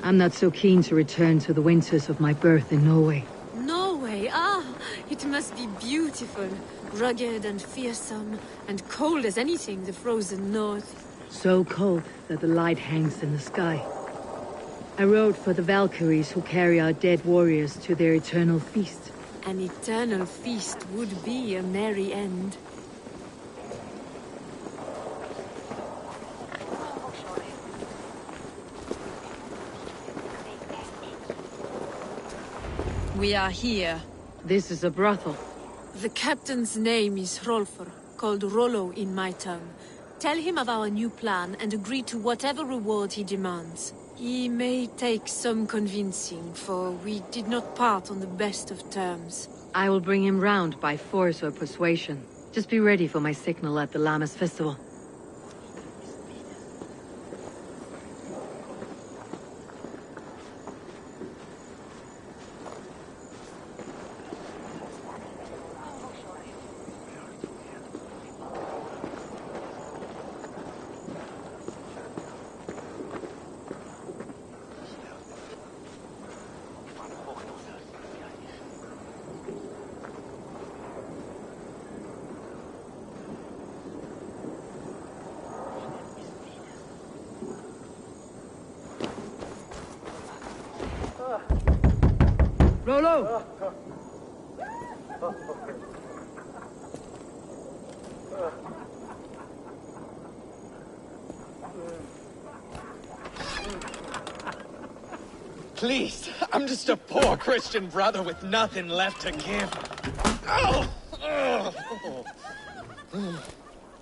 I'm not so keen to return to the winters of my birth in Norway. Norway? Ah, it must be beautiful. Rugged and fearsome, and cold as anything the frozen north. So cold that the light hangs in the sky. I rode for the Valkyries who carry our dead warriors to their eternal feast. An eternal feast would be a merry end. We are here. This is a brothel. The captain's name is Hrolfr, called Rollo in my tongue. Tell him of our new plan and agree to whatever reward he demands. He may take some convincing, for we did not part on the best of terms. I will bring him round by force or persuasion. Just be ready for my signal at the Lammas festival. Rollo! Please, I'm just a poor Christian brother with nothing left to give. Oh!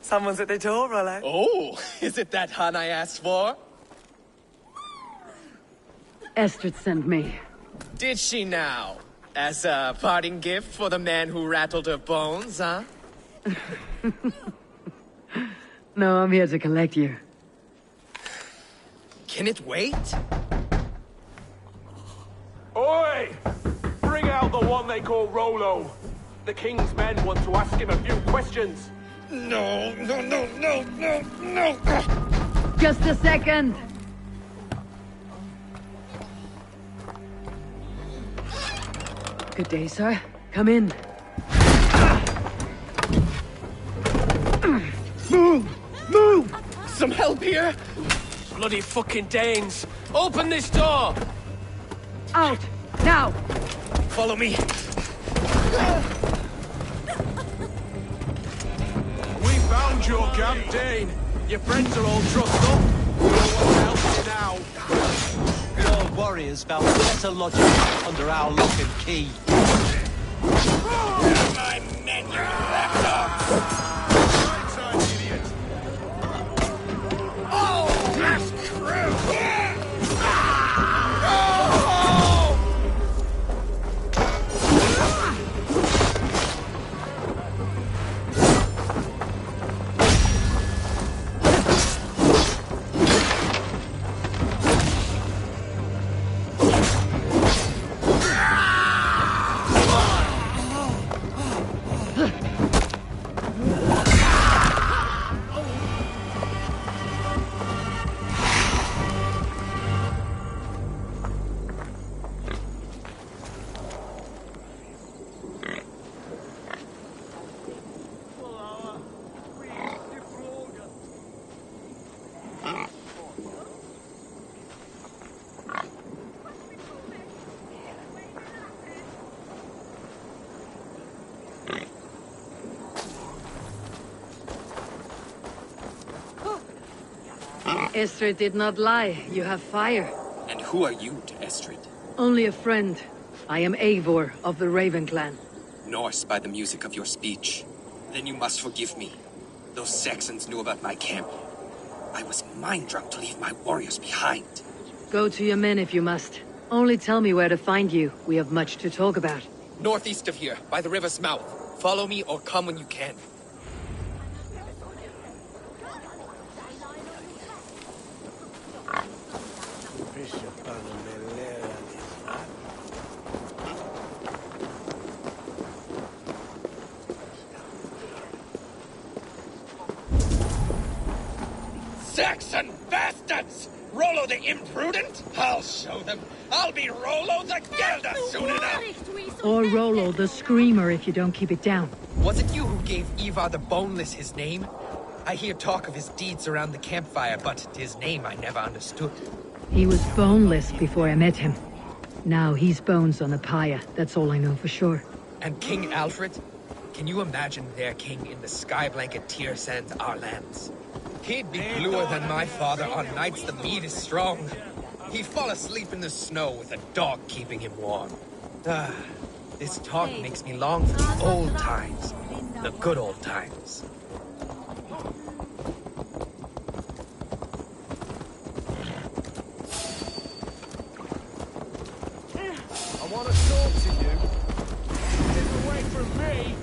Someone's at the door, Rollo. Oh, is it that hun I asked for? Estrid sent me. Did she now? As a parting gift for the man who rattled her bones, huh? No, I'm here to collect you. Can it wait? Oi! Bring out the one they call Rollo. The king's men want to ask him a few questions. No. Just a second! Good day, sir. Come in. Move! Some help here? Bloody fucking Danes! Open this door! Out! Now! Follow me. We found your camp, Dane. Your friends are all trussed up. We don't want to help you now. Your warriors found better lodging under our lock and key. My men, you lapdogs! Right side, idiot! Oh, that's crew! Estrid did not lie. You have fire. And who are you to Estrid? Only a friend. I am Eivor of the Raven clan. Norse by the music of your speech. Then you must forgive me. Those Saxons knew about my camp. I was mind-drunk to leave my warriors behind. Go to your men if you must. Only tell me where to find you. We have much to talk about. Northeast of here, by the river's mouth. Follow me or come when you can. Saxon bastards! Rollo the imprudent? I'll show them. I'll be Rollo the Gelder soon enough! Or Rollo the Screamer if you don't keep it down. Was it you who gave Ivar the Boneless his name? I hear talk of his deeds around the campfire, but his name I never understood. He was boneless before I met him. Now he's bones on a pyre. That's all I know for sure. And King Alfred? Can you imagine their king in the sky blanket tear sands our lands? He'd be bluer than my father on nights the mead is strong. He'd fall asleep in the snow with a dog keeping him warm. Ah, this talk makes me long for the old times. The good old times. I want to talk to you. Get away from me.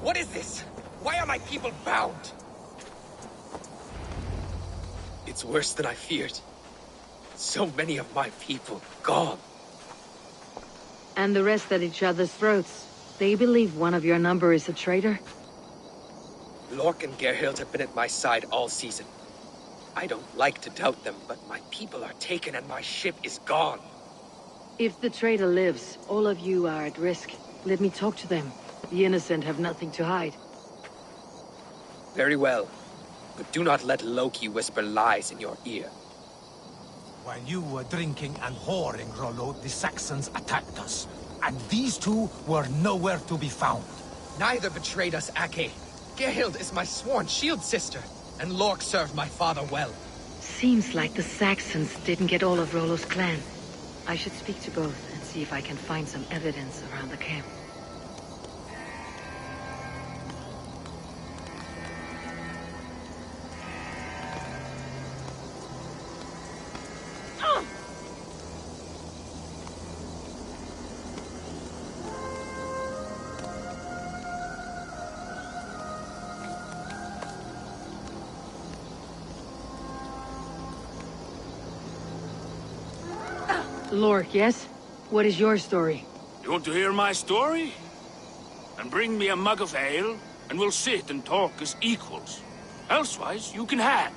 What is this? Why are my people bound? It's worse than I feared. So many of my people gone. And the rest at each other's throats. They believe one of your number is a traitor? Lork and Gerhild have been at my side all season. I don't like to doubt them, but my people are taken and my ship is gone. If the traitor lives, all of you are at risk. Let me talk to them. The innocent have nothing to hide. Very well. But do not let Loki whisper lies in your ear. While you were drinking and whoring, Rollo, the Saxons attacked us. And these two were nowhere to be found. Neither betrayed us, Ake. Gerhild is my sworn shield sister, and Lork served my father well. Seems like the Saxons didn't get all of Rollo's clan. I should speak to both and see if I can find some evidence around the camp. Lork, yes? What is your story? You want to hear my story? And bring me a mug of ale? and we'll sit and talk as equals. Elsewise, you can hang.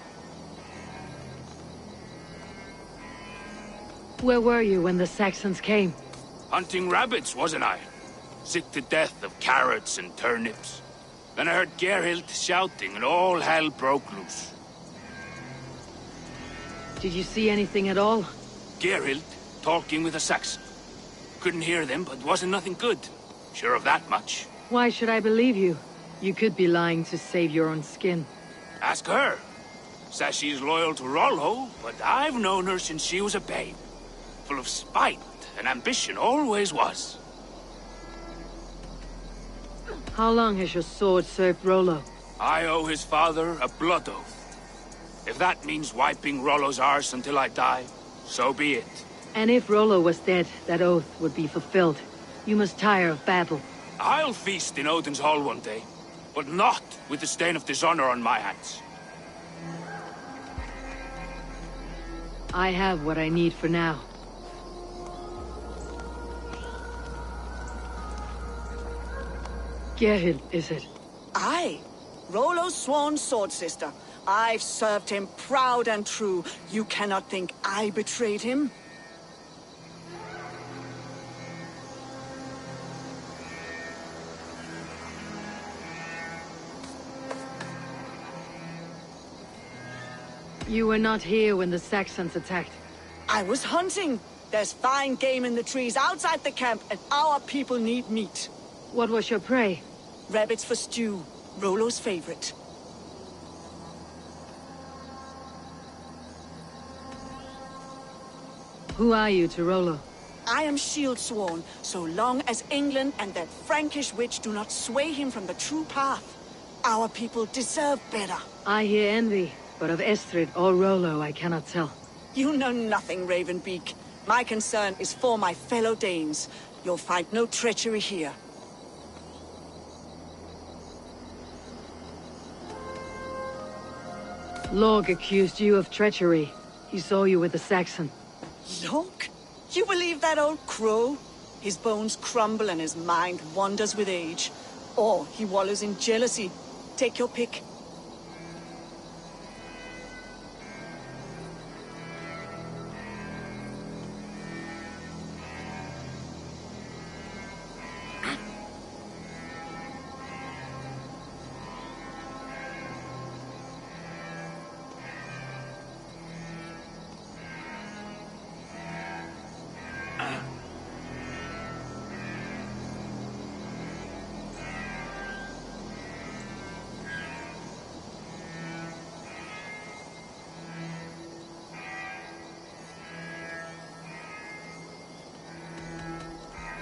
Where were you when the Saxons came? Hunting rabbits, wasn't I? Sick to death of carrots and turnips. Then I heard Gerhild shouting and all hell broke loose. Did you see anything at all? Gerhild talking with a Saxon. Couldn't hear them, but wasn't nothing good. Sure of that much. Why should I believe you? You could be lying to save your own skin. Ask her. Says she's loyal to Rollo, but I've known her since she was a babe. Full of spite and ambition, always was. How long has your sword served Rollo? I owe his father a blood oath. If that means wiping Rollo's arse until I die, so be it. And if Rollo was dead, that oath would be fulfilled. You must tire of battle. I'll feast in Odin's hall one day, but not with the stain of dishonor on my hands. I have what I need for now. Gerhild, is it? Aye. Rollo's sworn sword sister. I've served him proud and true. You cannot think I betrayed him? You were not here when the Saxons attacked. I was hunting. There's fine game in the trees outside the camp, and our people need meat. What was your prey? Rabbits for stew. Rollo's favorite. Who are you to Rollo? I am shield sworn, so long as England and that Frankish witch do not sway him from the true path. Our people deserve better. I hear envy, but of Estrid or Rollo I cannot tell. You know nothing, Ravenbeak. My concern is for my fellow Danes. You'll find no treachery here. Lorg accused you of treachery. He saw you with the Saxon. Lorg? You believe that old crow? His bones crumble and his mind wanders with age. Or he wallows in jealousy. Take your pick.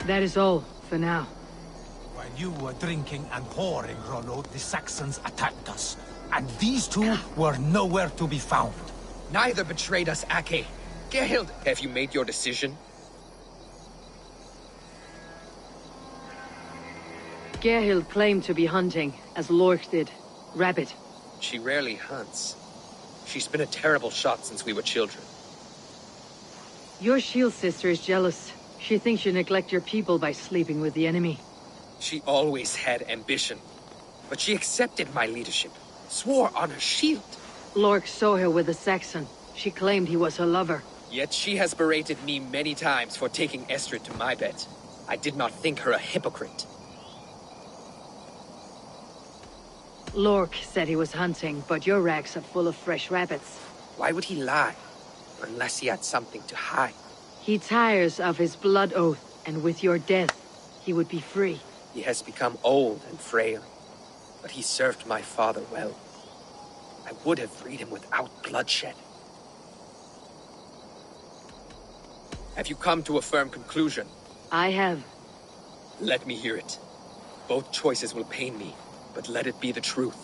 That is all, for now. While you were drinking and whoring, Rollo, the Saxons attacked us. And these two were nowhere to be found. Neither betrayed us, Ake. Gerhild, have you made your decision? Gerhild claimed to be hunting, as Lork did. Rabbit. She rarely hunts. She's been a terrible shot since we were children. Your shield sister is jealous. She thinks you neglect your people by sleeping with the enemy. She always had ambition. But she accepted my leadership. Swore on her shield. Lork saw her with a Saxon. She claimed he was her lover. Yet she has berated me many times for taking Estrid to my bed. I did not think her a hypocrite. Lork said he was hunting, but your racks are full of fresh rabbits. Why would he lie? Unless he had something to hide. He tires of his blood oath, and with your death, he would be free. He has become old and frail, but he served my father well. I would have freed him without bloodshed. Have you come to a firm conclusion? I have. Let me hear it. Both choices will pain me, but let it be the truth.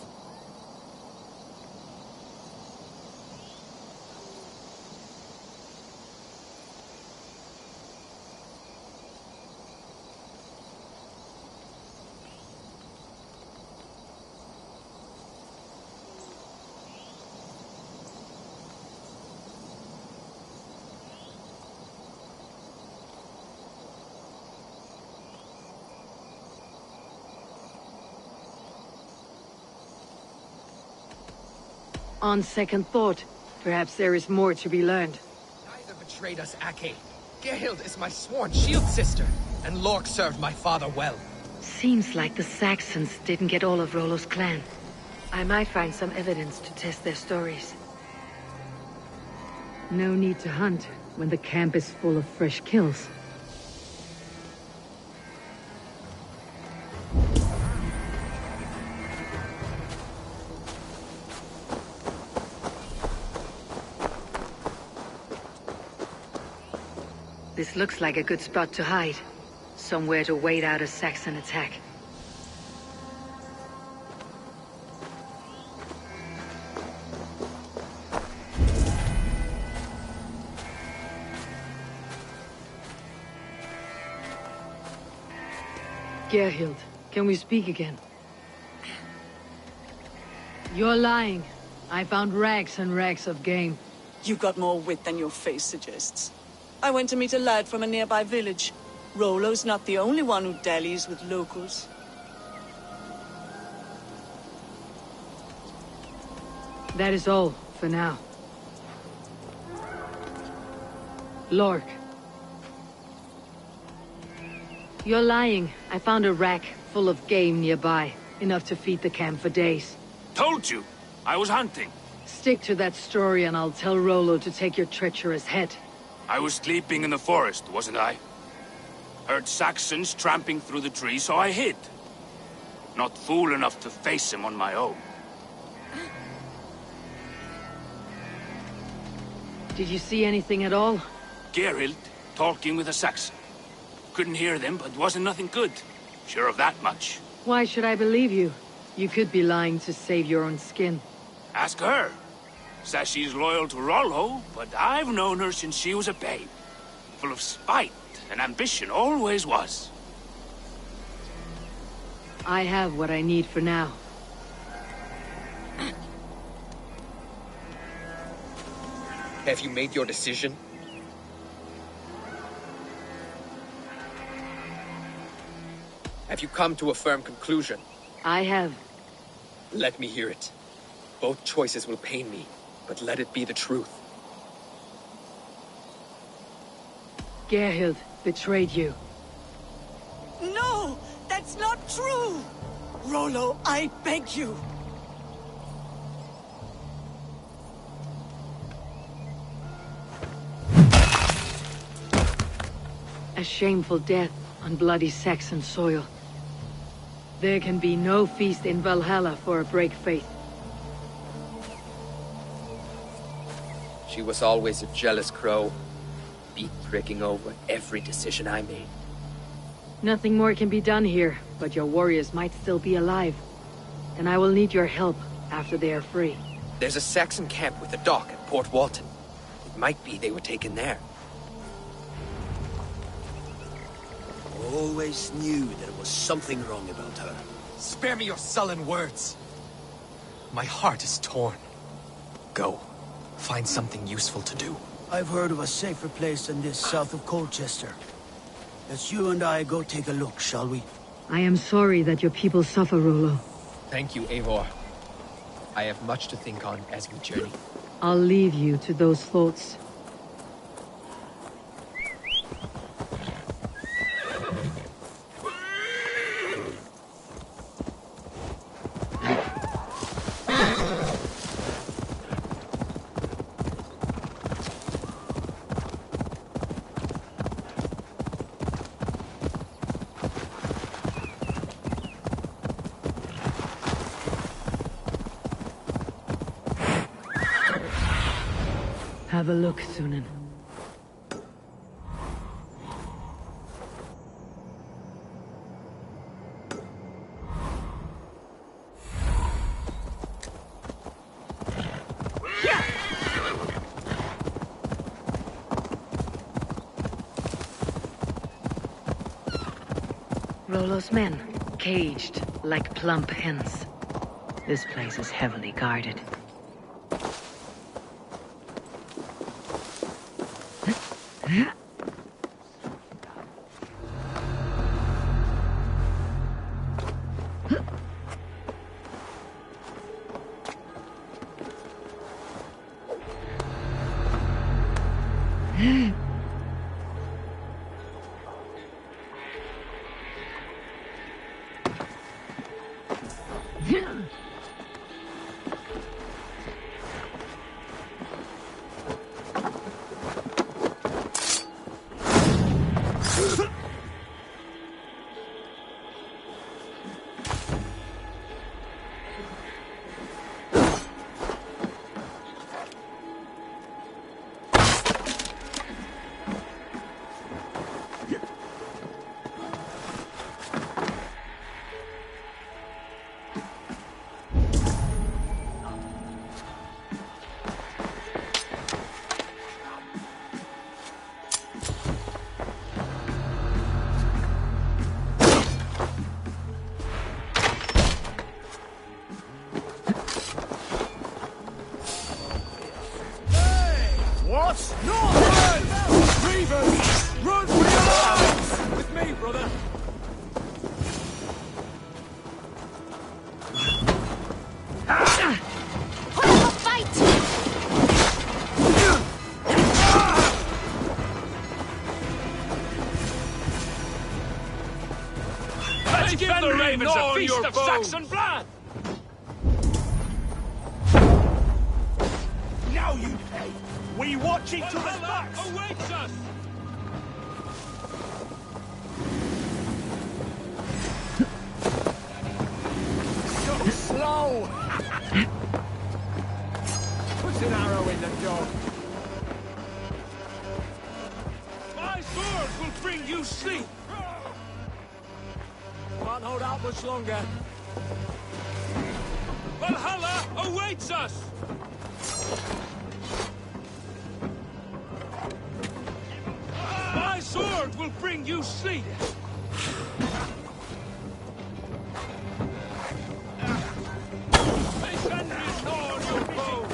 On second thought, perhaps there is more to be learned. Neither betrayed us, Ake. Gerhild is my sworn shield sister, and Lork served my father well. Seems like the Saxons didn't get all of Rollo's clan. I might find some evidence to test their stories. No need to hunt when the camp is full of fresh kills. This looks like a good spot to hide. Somewhere to wait out a Saxon attack. Gerhild, can we speak again? You're lying. I found rags and rags of game. You got more wit than your face suggests. I went to meet a lad from a nearby village. Rollo's not the only one who dallies with locals. That is all, for now. Lork. You're lying. I found a rack full of game nearby. Enough to feed the camp for days. Told you! I was hunting. Stick to that story and I'll tell Rollo to take your treacherous head. I was sleeping in the forest, wasn't I? Heard Saxons tramping through the trees, so I hid. Not fool enough to face him on my own. Did you see anything at all? Gerhild talking with a Saxon. Couldn't hear them, but wasn't nothing good. Sure of that much. Why should I believe you? You could be lying to save your own skin. Ask her. Says she's loyal to Rollo, but I've known her since she was a babe. Full of spite and ambition, always was. I have what I need for now. Have you made your decision? Have you come to a firm conclusion? I have. Let me hear it. Both choices will pain me, but let it be the truth. Gerhild betrayed you. No! That's not true! Rollo, I beg you! A shameful death on bloody Saxon soil. There can be no feast in Valhalla for a break faith. She was always a jealous crow, beak-pricking over every decision I made. Nothing more can be done here, but your warriors might still be alive. And I will need your help after they are free. There's a Saxon camp with a dock at Port Walton. It might be they were taken there. Always knew there was something wrong about her. Spare me your sullen words. My heart is torn. Go. Find something useful to do. I've heard of a safer place than this south of Colchester. Let's you and I go take a look, shall we? I am sorry that your people suffer, Rollo. Thank you, Eivor. I have much to think on as we journey. I'll leave you to those thoughts. Have a look, Sunan. Rollo's men, caged like plump hens. This place is heavily guarded. What? Northland! Reavers! Run for your lives! With me, brother. Put up a fight! Let's give the ravens a feast of Saxon blood! Now you pay! We watch each other's Valhalla backs! awaits us! So slow! Put an arrow in the dog. My sword will bring you sleep! Can't hold out much longer. Valhalla awaits us! My sword will bring you sleep! May Fenris gnaw on your bow!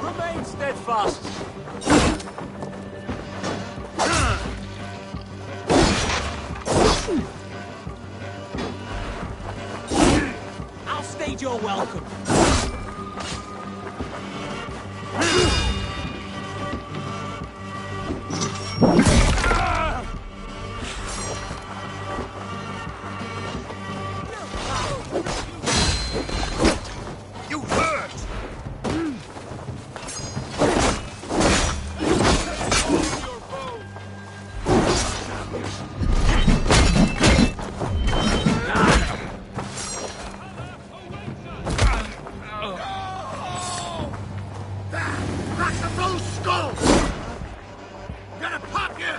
Remain steadfast. I'll stage your welcome. You hurt! That's a full skull! I'm gonna pop you!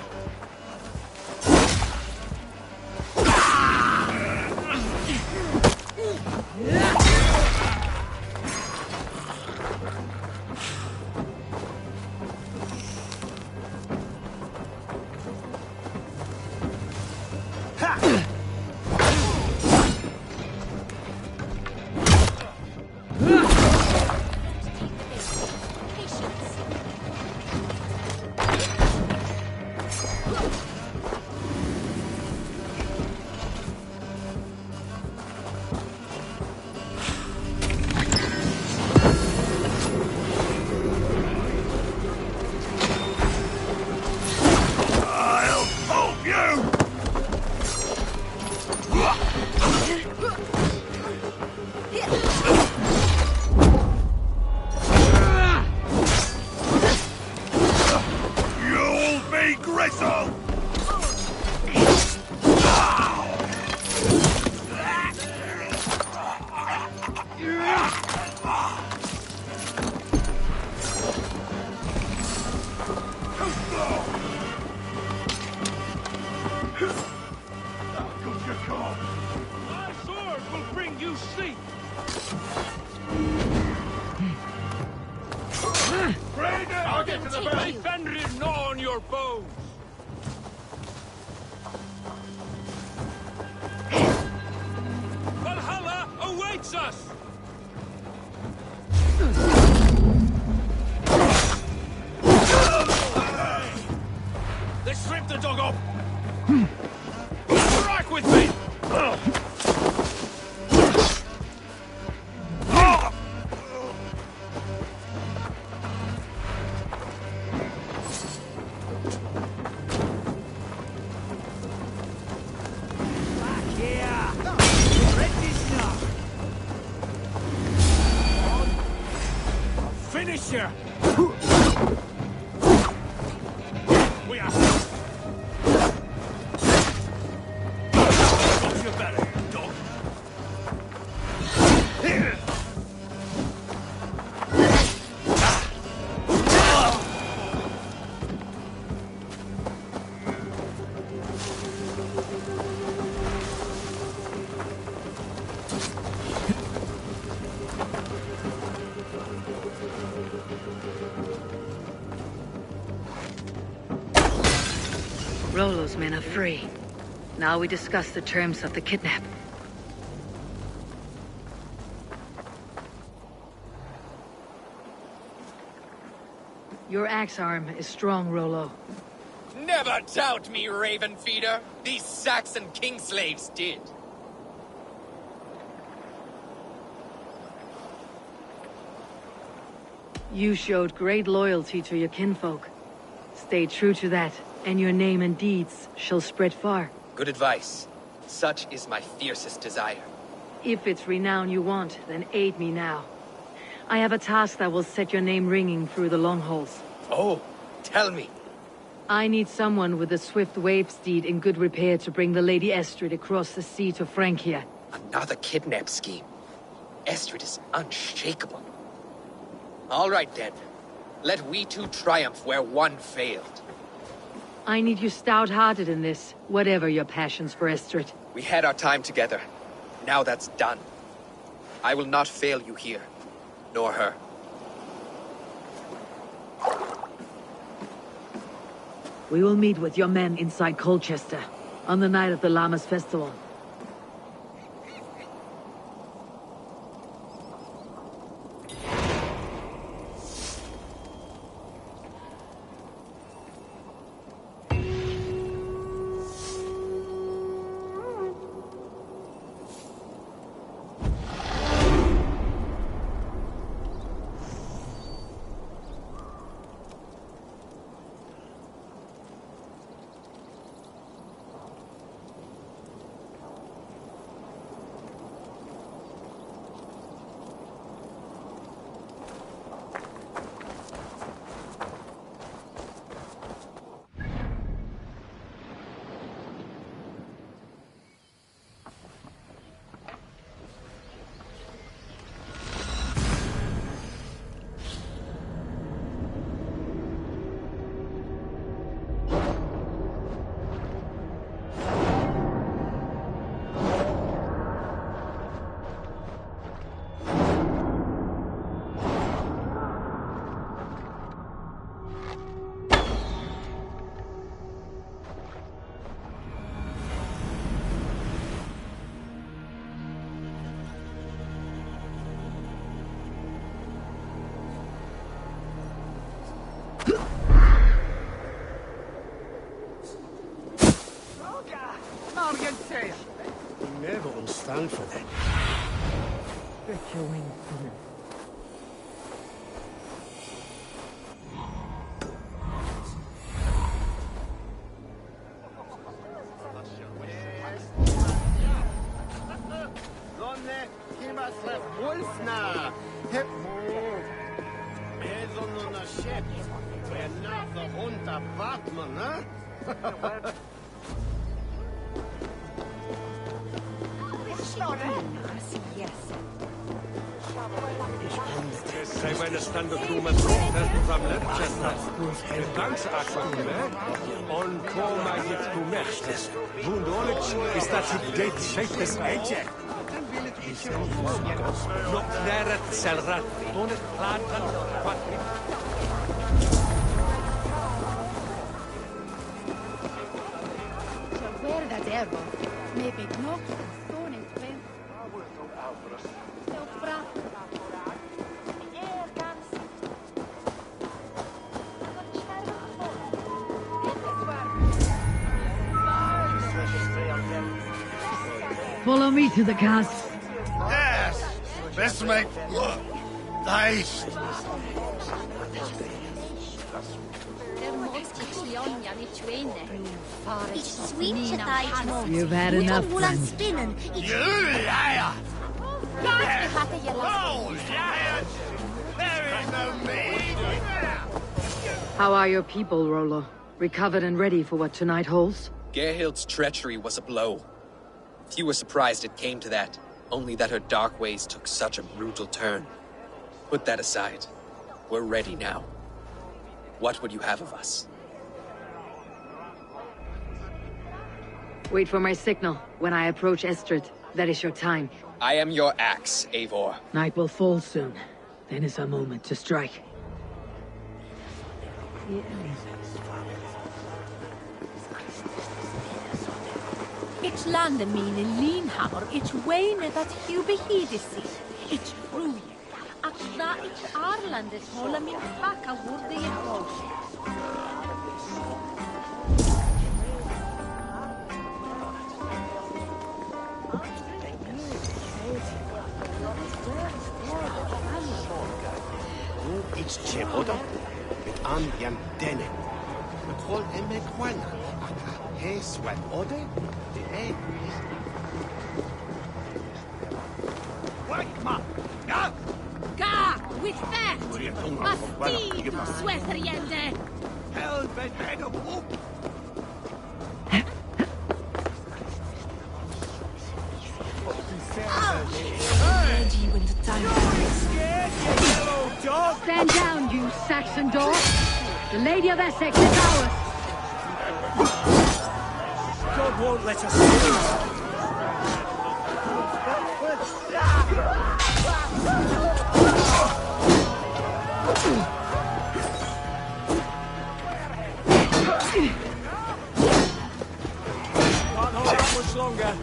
I'll pulp you! You'll be gristled! My sword will the very Fenrir gnaw on your bones! Valhalla awaits us! They stripped the dog off! Strike with me! Finish here! We are... Got your better, dog. Rollo's men are free. Now we discuss the terms of the kidnap. Your axe arm is strong, Rollo. Never doubt me, Raven Feeder. These Saxon king slaves did. You showed great loyalty to your kinfolk. Stay true to that, and your name and deeds shall spread far. Good advice. Such is my fiercest desire. If it's renown you want, then aid me now. I have a task that will set your name ringing through the long halls. Oh, tell me. I need someone with a swift wave steed in good repair to bring the Lady Estrid across the sea to Francia. Another kidnap scheme. Estrid is unshakable. All right then. Let we two triumph where one failed. I need you stout-hearted in this, whatever your passions for Estrid. We had our time together. Now that's done. I will not fail you here, nor her. We will meet with your men inside Colchester, on the night of the Llamas Festival. Never will stand for that. Zij zijn stando tu met rotten van Leicester. De dansactuele, on coma je tu mestes. Wunderlich is dat het gate shaped as edge. Nog naar het zelrat. Toen het laten wat. Ergo, maybe knock stone and twin. Follow me to the castle. Yes! This make look nice. It's sweet to die. You've had enough, friend. You liar! Oh, liars! There is no me! How are your people, Rollo? Recovered and ready for what tonight holds? Gerhild's treachery was a blow. Few were surprised it came to that, only that her dark ways took such a brutal turn. Put that aside. We're ready now. What would you have of us? Wait for my signal. When I approach Estrid, that is your time. I am your axe, Eivor. Night will fall soon. Then is our moment to strike. It's landen mine linhammer, it's wayne that you behidisi. It's true. Akna it's Arland is hola min faka wurde je house. It's Chemoda, mit an jam dene. Met hol emekwana, aka he sweat ode, de e. Wait, ma! Ja! Ga! With that! Bastid! Sweateriende! Helvet head of whoop! Ready when the time comes. Stand down, you Saxon dog! The Lady of Essexe is ours! God won't let us lose! Can't hold up much longer.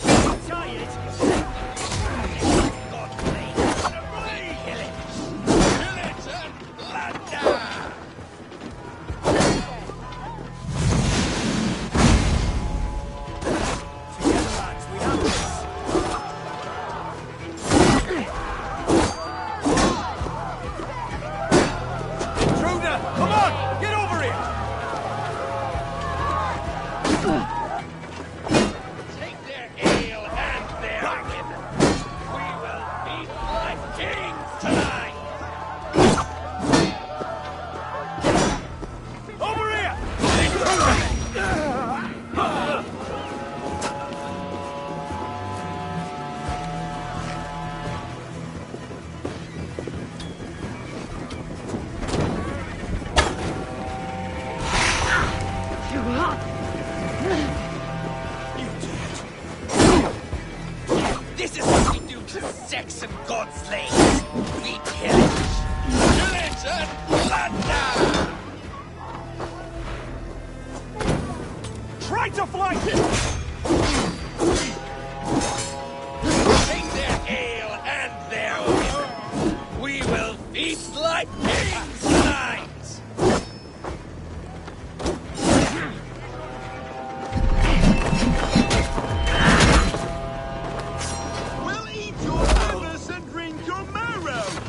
This is what we do to Saxon godslaves. We pillage. Pillage and plunder! Try to flank it! Take their ale and their women. We will feast like kings tonight!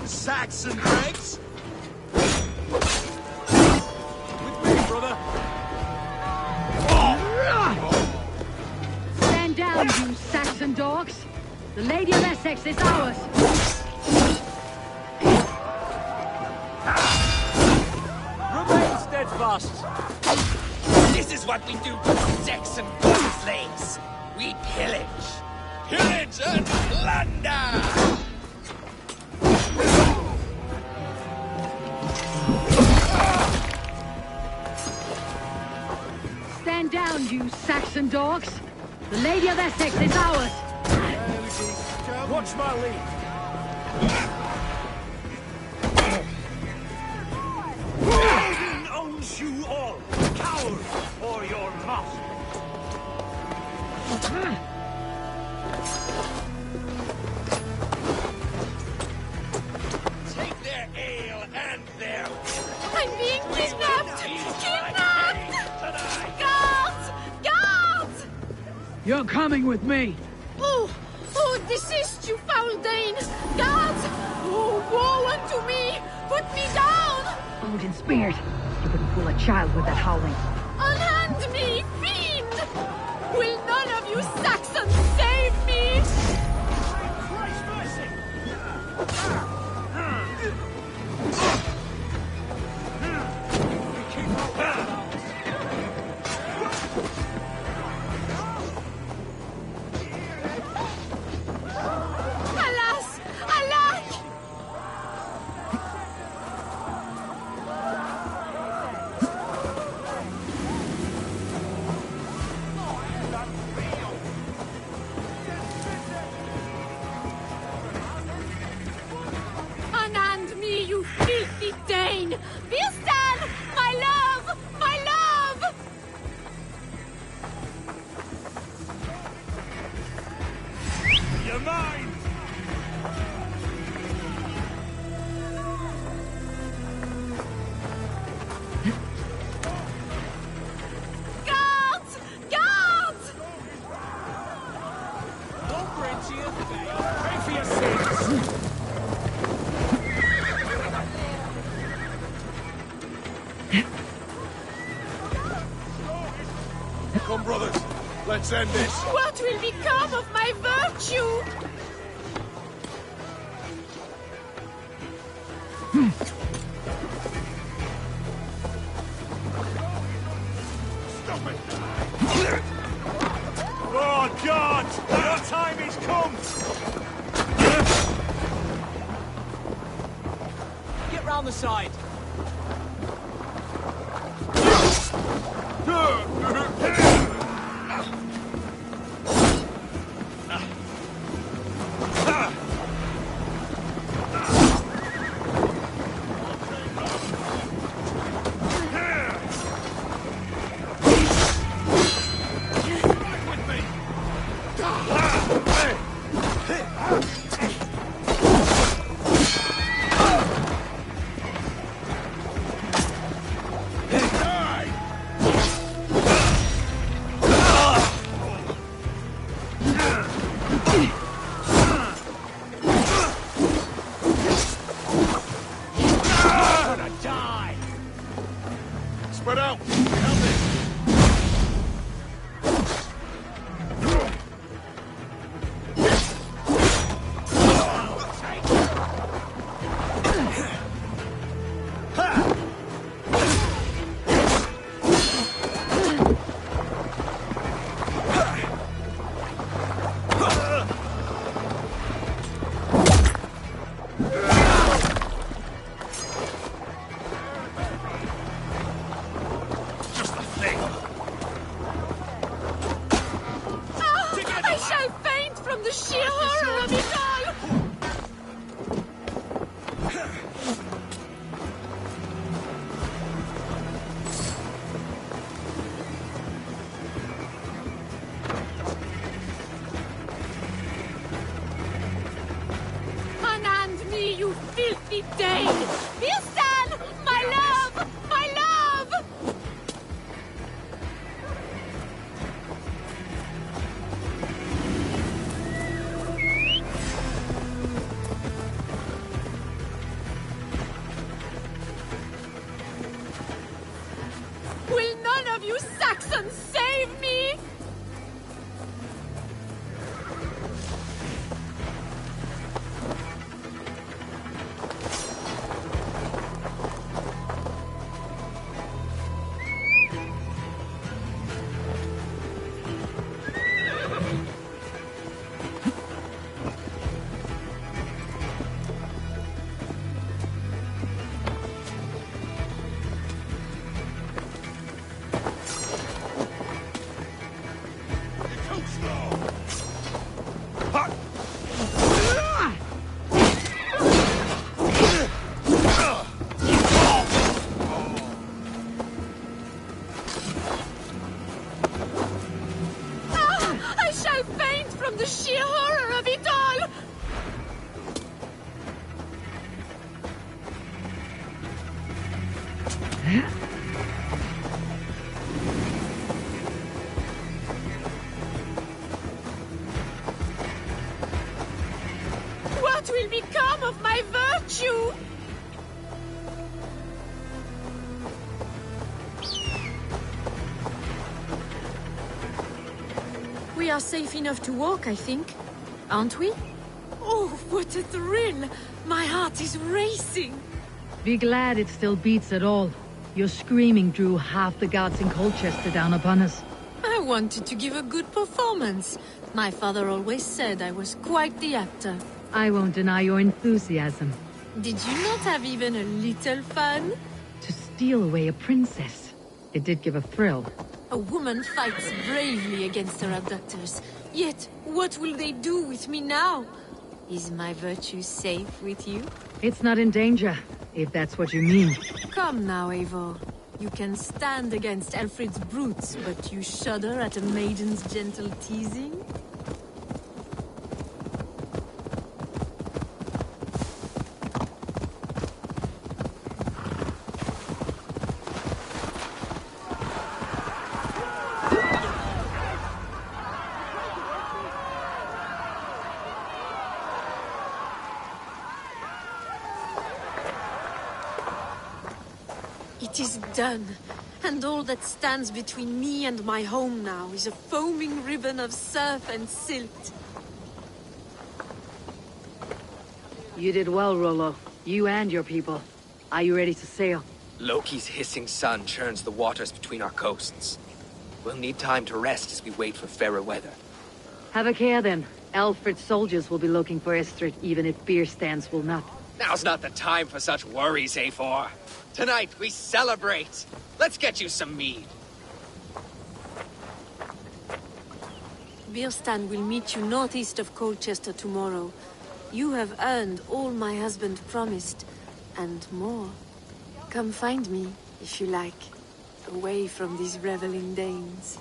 Saxon dregs. With me, brother. Stand down, you Saxon dogs! The Lady of Essexe is ours! Remain steadfast. This is what we do to Saxon godslaves. We pillage. Pillage and plunder! Stand down, you Saxon dogs! The Lady of Essexe is ours! Watch my lead. Odin owns you all, coward, for your master. Take their ale and their... I'm being kidnapped! Kidnapped! Guards! Guards! You're coming with me. Oh, desist, you foul Dane! Guards! Oh, woe unto me! Put me down! Odin's spirit. You couldn't fool a child with that howling. Unhand me, fiend! Will none of you Saxons save me? Alas! Alack! Unhand me, you filthy Dane! Birsten! My love! My love! You're mine! Guards! Guards! Don't bring to your face. Pay for your sins! Come, brothers. Let's end this. What will become of my virtue? Stop it! Oh, God! Your time is come! Get round the side. Spread out! Help it! I shall faint from the sheer horror of it all! Unhand me, you filthy Dane! Birsten! My love! My love! Will none of you Saxons save me? What will become of my virtue? We are safe enough to walk, I think. Aren't we? Oh, what a thrill! My heart is racing! Be glad it still beats at all. Your screaming drew half the gods in Colchester down upon us. I wanted to give a good performance. My father always said I was quite the actor. I won't deny your enthusiasm. Did you not have even a little fun? To steal away a princess. It did give a thrill. A woman fights bravely against her abductors. Yet, what will they do with me now? Is my virtue safe with you? It's not in danger, if that's what you mean. Come now, Eivor. You can stand against Alfred's brutes, but you shudder at a maiden's gentle teasing? It is done, and all that stands between me and my home now is a foaming ribbon of surf and silt. You did well, Rollo. You and your people. Are you ready to sail? Loki's hissing sun churns the waters between our coasts. We'll need time to rest as we wait for fairer weather. Have a care then. Alfred's soldiers will be looking for Estrid, even if beer stands will not. Now's not the time for such worries, Eivor. Tonight, we celebrate. Let's get you some mead. Birstan will meet you northeast of Colchester tomorrow. You have earned all my husband promised, and more. Come find me, if you like, away from these reveling Danes.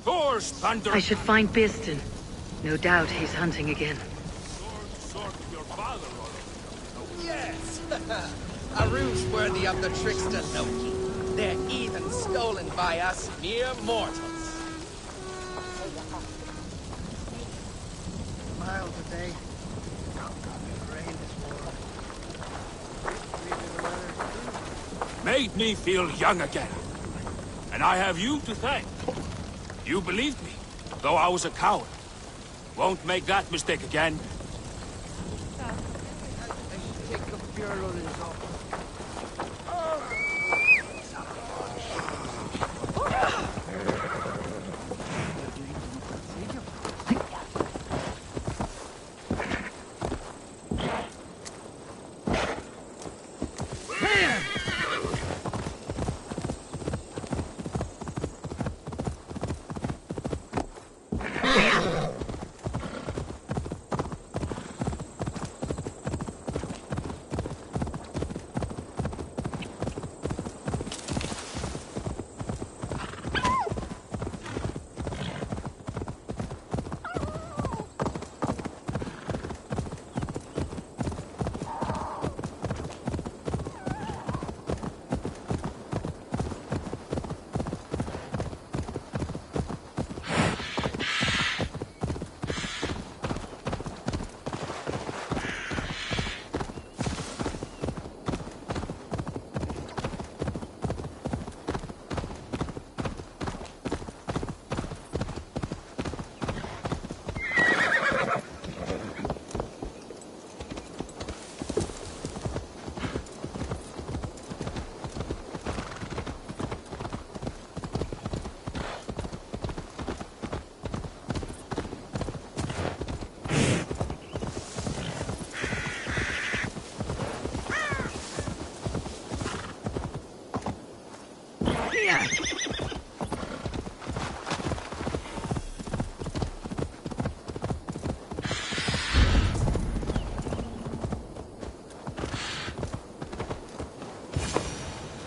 Thor's thunder! I should find Birstan. No doubt he's hunting again. Yes! A ruse worthy of the trickster Loki. They're even stolen by us mere mortals. Mild today. Rain this Made me feel young again. And I have you to thank. You believed me, though I was a coward. Won't make that mistake again.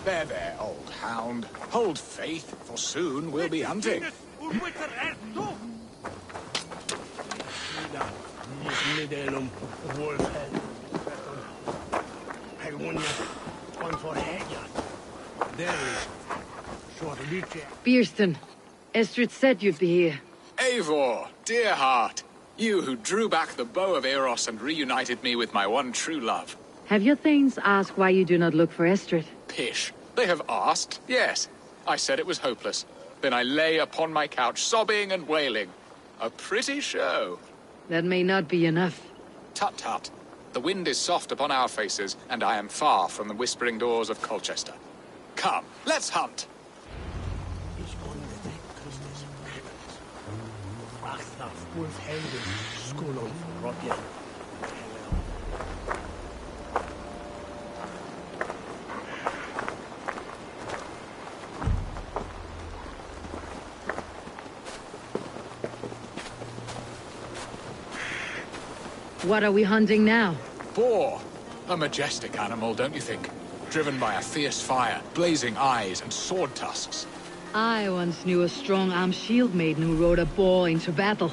There, old hound. Hold faith, for soon we'll be hunting. Beerston, Estrid said you'd be here. Eivor, dear heart. You who drew back the bow of Eros and reunited me with my one true love. Have your thanes asked why you do not look for Estrid? Pish. They have asked, yes. I said it was hopeless. Then I lay upon my couch, sobbing and wailing. A pretty show. That may not be enough. Tut tut. The wind is soft upon our faces, and I am far from the whispering doors of Colchester. Come, let's hunt. What are we hunting now? Boar. A majestic animal, don't you think? Driven by a fierce fire, blazing eyes, and sword tusks. I once knew a strong-armed shield maiden who rode a boar into battle.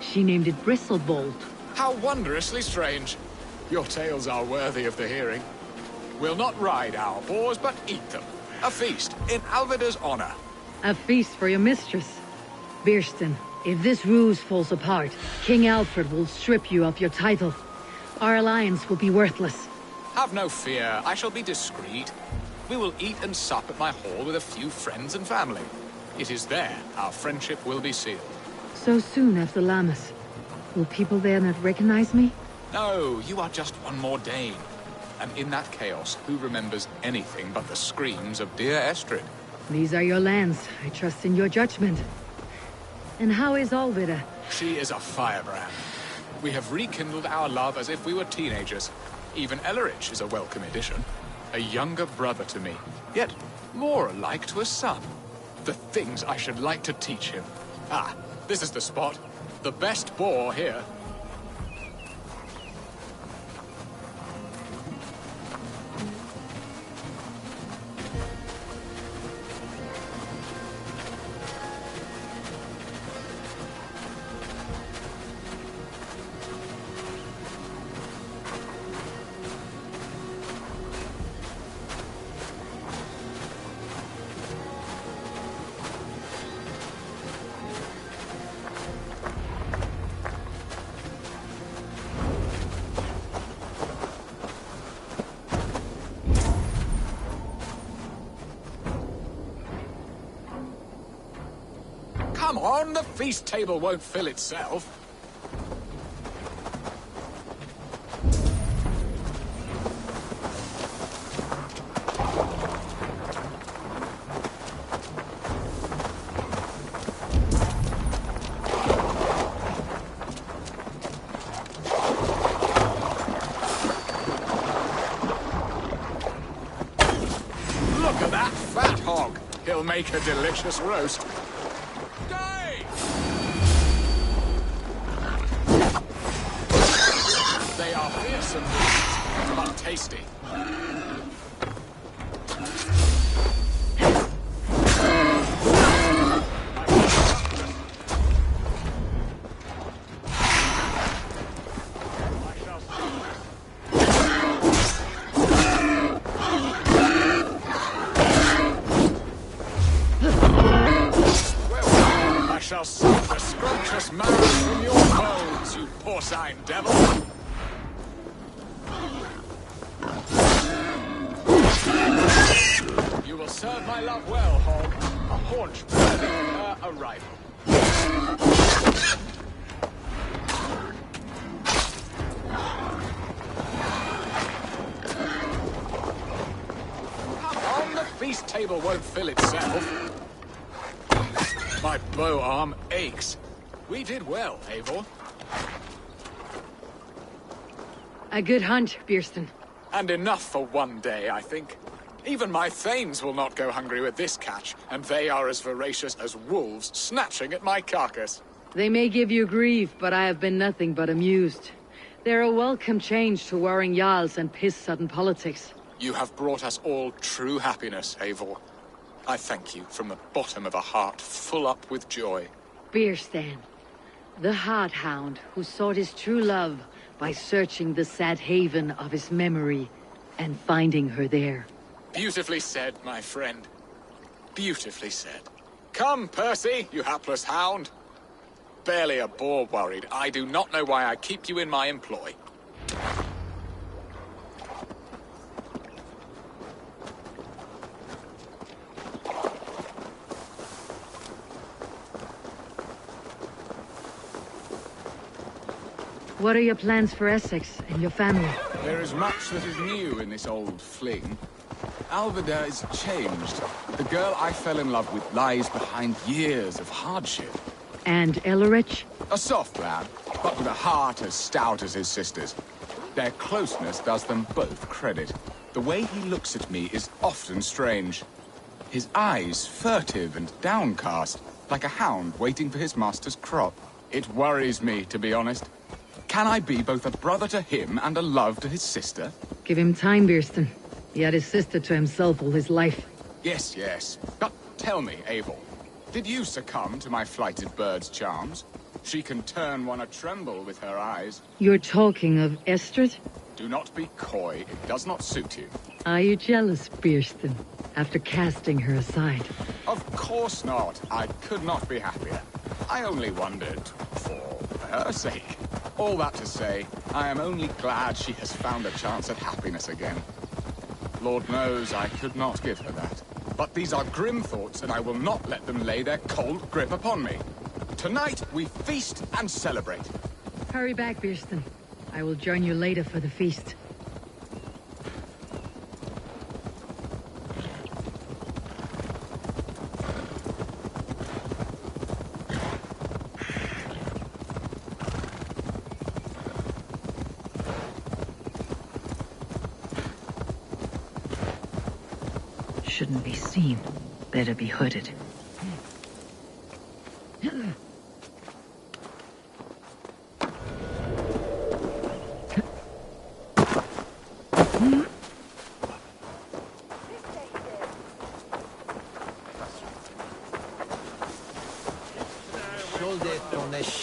She named it Bristlebolt. How wondrously strange. Your tales are worthy of the hearing. We'll not ride our boars, but eat them. A feast, in Alvida's honor. A feast for your mistress. Beerston, if this ruse falls apart, King Alfred will strip you of your title. Our alliance will be worthless. Have no fear, I shall be discreet. We will eat and sup at my hall with a few friends and family. It is there our friendship will be sealed. So soon after Lammas. Will people there not recognize me? No, you are just one more Dane. And in that chaos, who remembers anything but the screams of dear Estrid? These are your lands. I trust in your judgment. And how is Alvida? She is a firebrand. We have rekindled our love as if we were teenagers. Even Ellerich is a welcome addition. A younger brother to me, yet more alike to a son. The things I should like to teach him. Ah, this is the spot. The best boar here. Come on, the feast table won't fill itself. Look at that fat hog. He'll make a delicious roast. They are fearsome beasts, but tasty. I shall suck the scrumptious marrow from your bones, you porcine devil. You will serve my love well, Hog. A haunch worthy of her arrival. Come on, the feast table won't fill itself. My bow arm aches. We did well, Eivor. A good hunt, Beerston. And enough for one day, I think. Even my thanes will not go hungry with this catch, and they are as voracious as wolves snatching at my carcass. They may give you grief, but I have been nothing but amused. They're a welcome change to warring jarls and piss-sudden politics. You have brought us all true happiness, Eivor. I thank you from the bottom of a heart full up with joy. Beerstan, the Heart Hound who sought his true love by searching the sad haven of his memory and finding her there. Beautifully said, my friend. Beautifully said. Come, Percy, you hapless hound. Barely a boar worried. I do not know why I keep you in my employ. What are your plans for Essex and your family? There is much that is new in this old fling. Alvida is changed. The girl I fell in love with lies behind years of hardship. And Ellerich? A soft lad, but with a heart as stout as his sister's. Their closeness does them both credit. The way he looks at me is often strange. His eyes furtive and downcast, like a hound waiting for his master's crop. It worries me, to be honest. Can I be both a brother to him and a love to his sister? Give him time, Bierston. He had his sister to himself all his life. Yes, yes. But tell me, Abel, did you succumb to my flighted bird's charms? She can turn one a tremble with her eyes. You're talking of Estrid? Do not be coy. It does not suit you. Are you jealous, Bierston, after casting her aside? Of course not. I could not be happier. I only wondered for her sake. All that to say, I am only glad she has found a chance at happiness again. Lord knows I could not give her that. But these are grim thoughts, and I will not let them lay their cold grip upon me. Tonight, we feast and celebrate. Hurry back, Bierston. I will join you later for the feast. Shouldn't be seen. Better be hooded.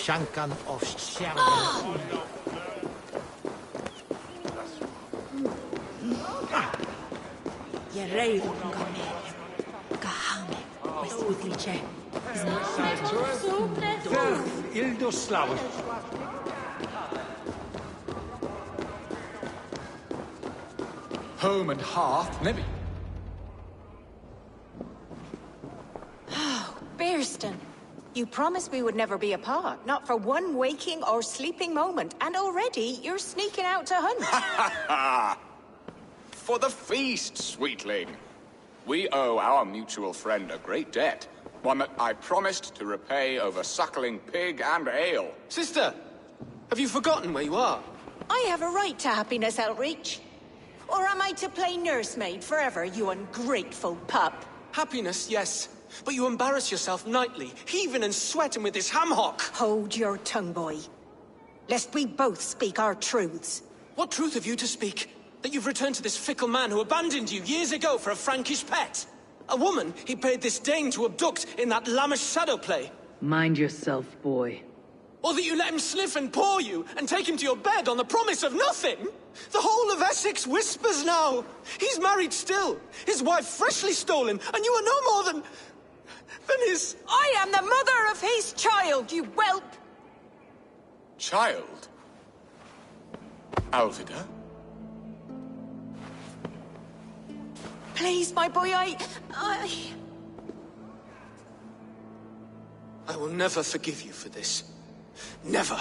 Shankan of Sherman. Jerei Gomez. Gahame. Westwickliche. Ildoslav. Home and hearth, never... Oh, Bierston. You promised we would never be apart, not for one waking or sleeping moment, and already you're sneaking out to hunt. For the feast, sweetling. We owe our mutual friend a great debt, one that I promised to repay over suckling pig and ale. Sister, have you forgotten where you are? I have a right to happiness, Outreach. Or am I to play nursemaid forever, you ungrateful pup? Happiness, yes. But you embarrass yourself nightly, heaving and sweating with this ham-hock. Hold your tongue, boy. Lest we both speak our truths. What truth have you to speak? That you've returned to this fickle man who abandoned you years ago for a Frankish pet? A woman he paid this Dane to abduct in that lammish shadow play? Mind yourself, boy. Or that you let him sniff and paw you, and take him to your bed on the promise of nothing? The whole of Essex whispers now. He's married still, his wife freshly stolen, and you are no more than his... I am the mother of his child, you whelp! Child? Alvida? Please, my boy, I will never forgive you for this. Never.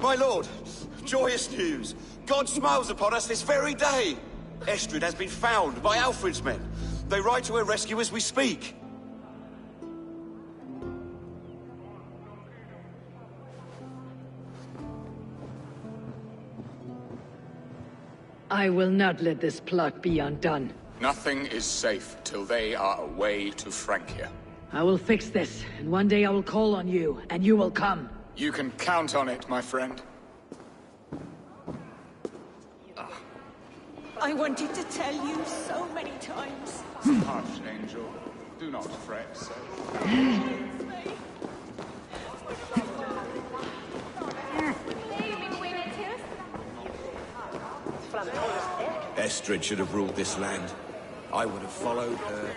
My lord, joyous news. God smiles upon us this very day. Estrid has been found by Alfred's men. They ride to her rescue as we speak. I will not let this plot be undone. Nothing is safe till they are away to Francia. I will fix this, and one day I will call on you, and you will come. You can count on it, my friend. I wanted to tell you so many times. Hush, angel. Do not fret so. Estrid should have ruled this land. I would have followed her.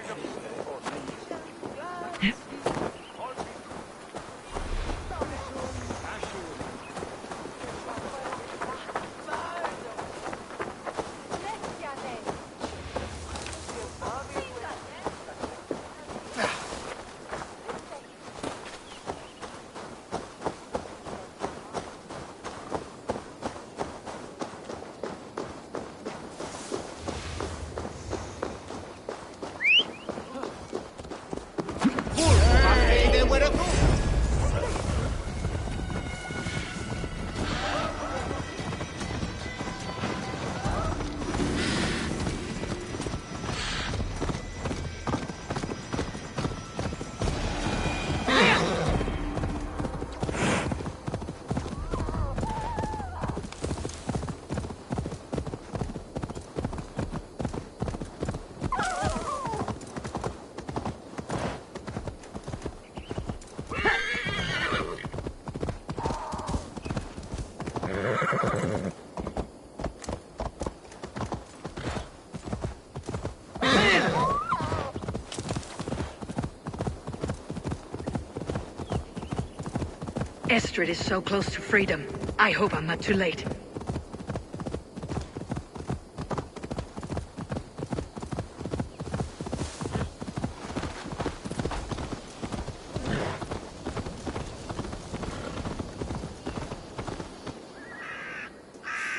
Estrid is so close to freedom. I hope I'm not too late.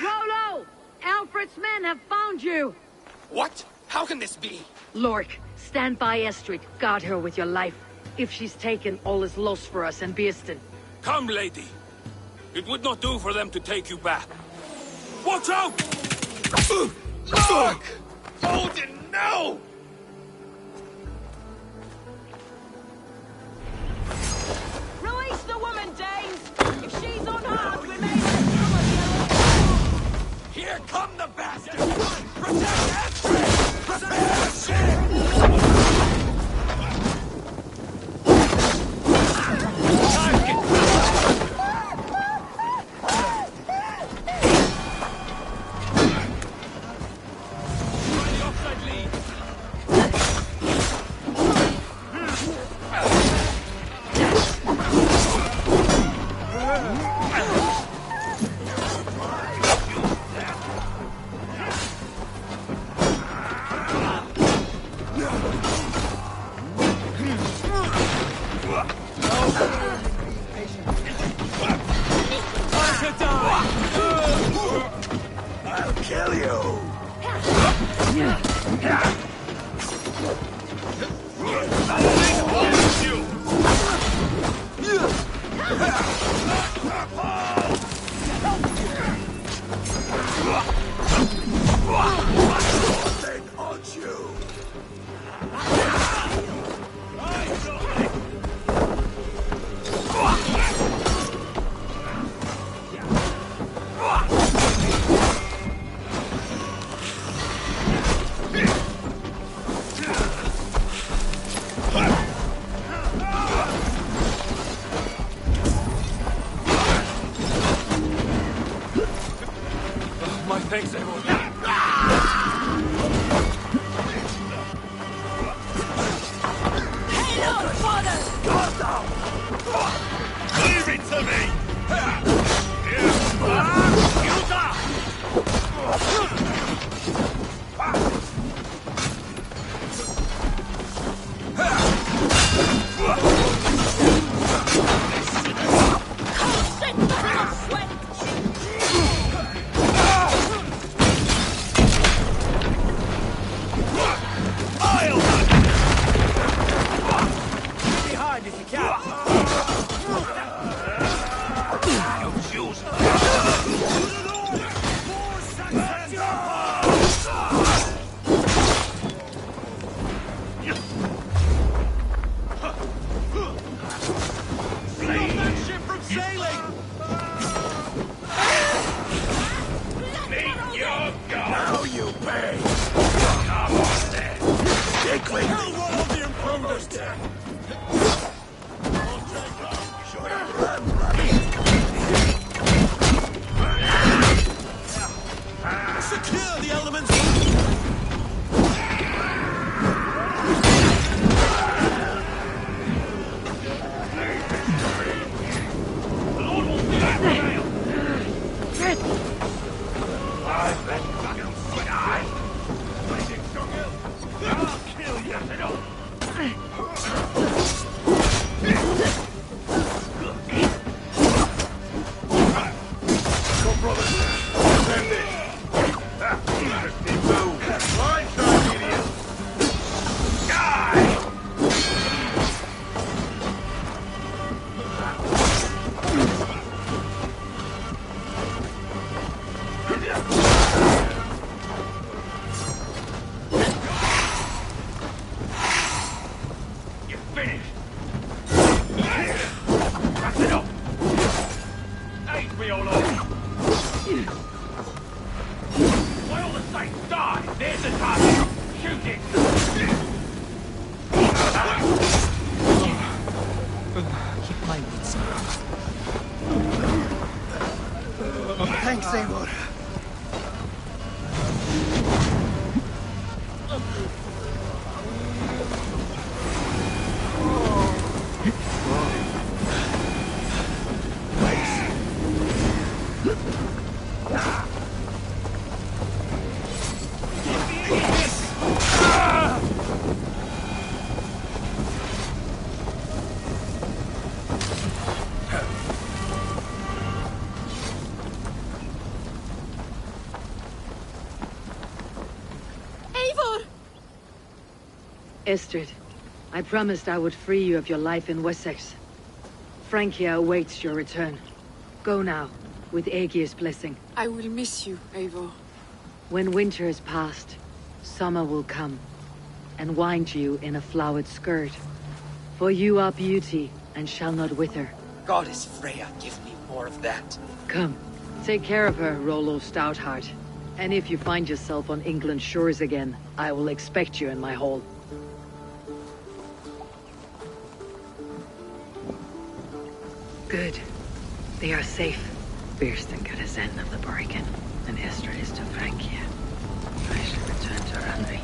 Rollo! Alfred's men have found you! What? How can this be? Lork, stand by Estrid. Guard her with your life. If she's taken, all is lost for us and Beeston. Come, lady. It would not do for them to take you back. Watch out! Look! Odin, no! Release the woman, Danes! If she's unharmed, we may have Here come the bastards! Protect Estrid! Prepare ship! I'll kill you! Thanks, everyone. Hey, look, father! Leave it to me! Secure the elements. Thanks, Eivor. Estrid, I promised I would free you of your life in Essexe. Francia awaits your return. Go now, with Aegir's blessing. I will miss you, Eivor. When winter is past, summer will come, and wind you in a flowered skirt. For you are beauty, and shall not wither. Goddess Freya, give me more of that. Come, take care of her, Rollo Stoutheart. And if you find yourself on England's shores again, I will expect you in my hall. Good. They are safe. Birsten got his end of the bargain, and Estrid is to Francia. I shall return to Henry.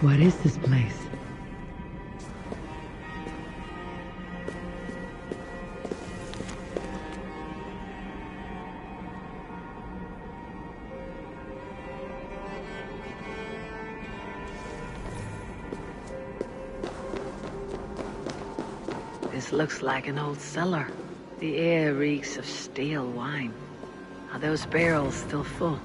What is this place? This looks like an old cellar. The air reeks of stale wine. Are those barrels still full?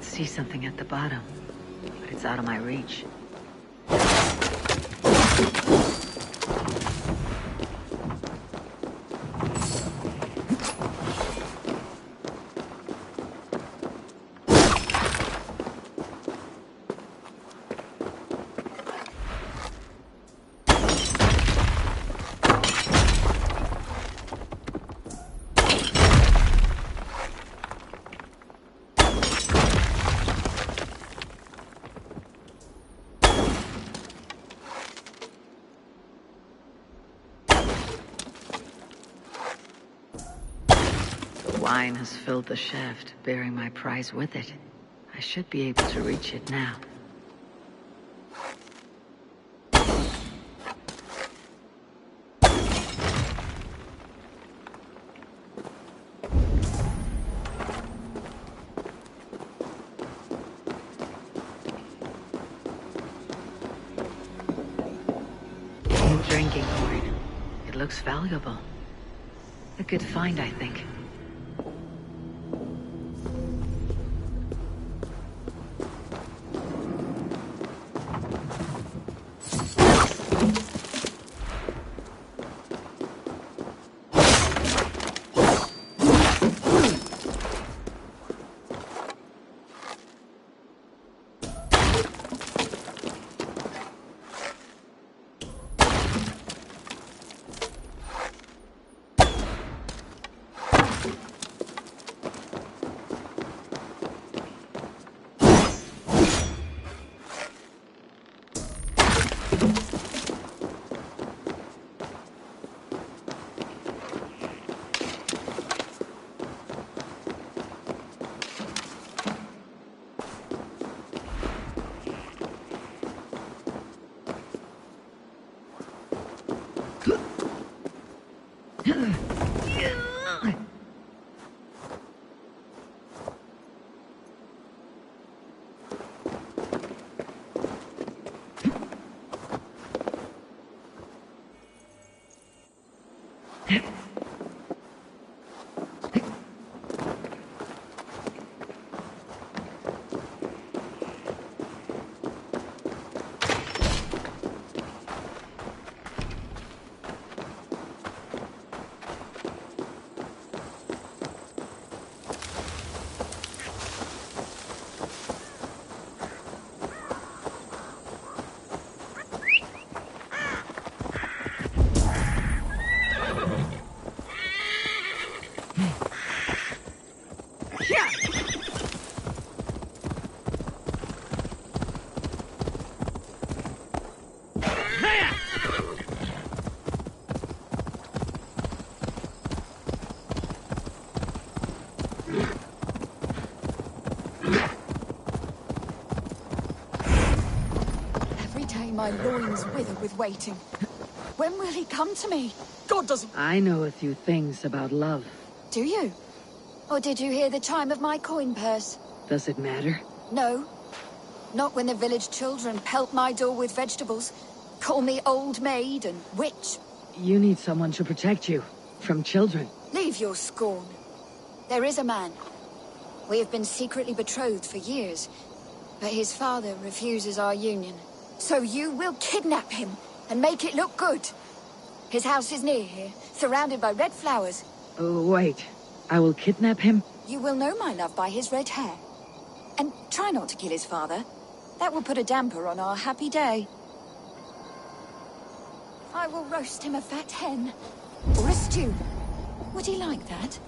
See something at the bottom, but it's out of my reach. Wine has filled the shaft, bearing my prize with it. I should be able to reach it now. Drinking horn. It looks valuable. A good find, I think. My loins wither with waiting. When will he come to me? God doesn't... I know a few things about love. Do you? Or did you hear the chime of my coin purse? Does it matter? No. Not when the village children pelt my door with vegetables, call me old maid and witch. You need someone to protect you. From children. Leave your scorn. There is a man. We have been secretly betrothed for years, but his father refuses our union. So you will kidnap him and make it look good. His house is near here, surrounded by red flowers. Oh, wait. I will kidnap him? You will know my love by his red hair. And try not to kill his father. That will put a damper on our happy day. I will roast him a fat hen. Or a stew. Would he like that?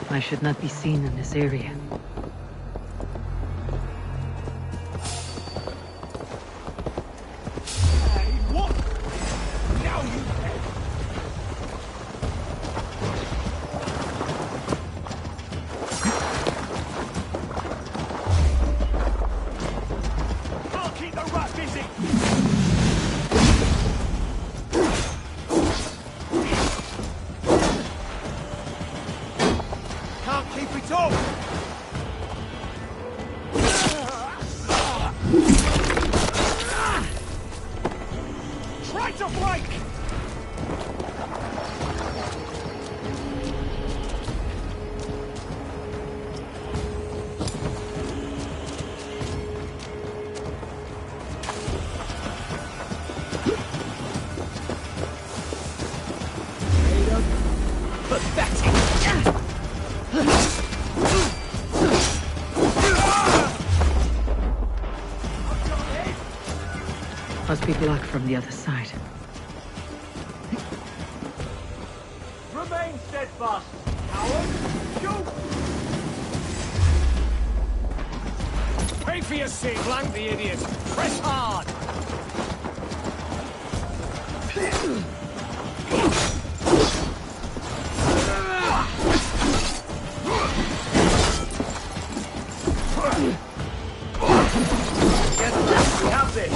I should not be seen in this area. Must be blocked from the other side. Remain steadfast, coward! Shoot! Pay for your sin, flank the idiots! Press hard! Yes, we have this!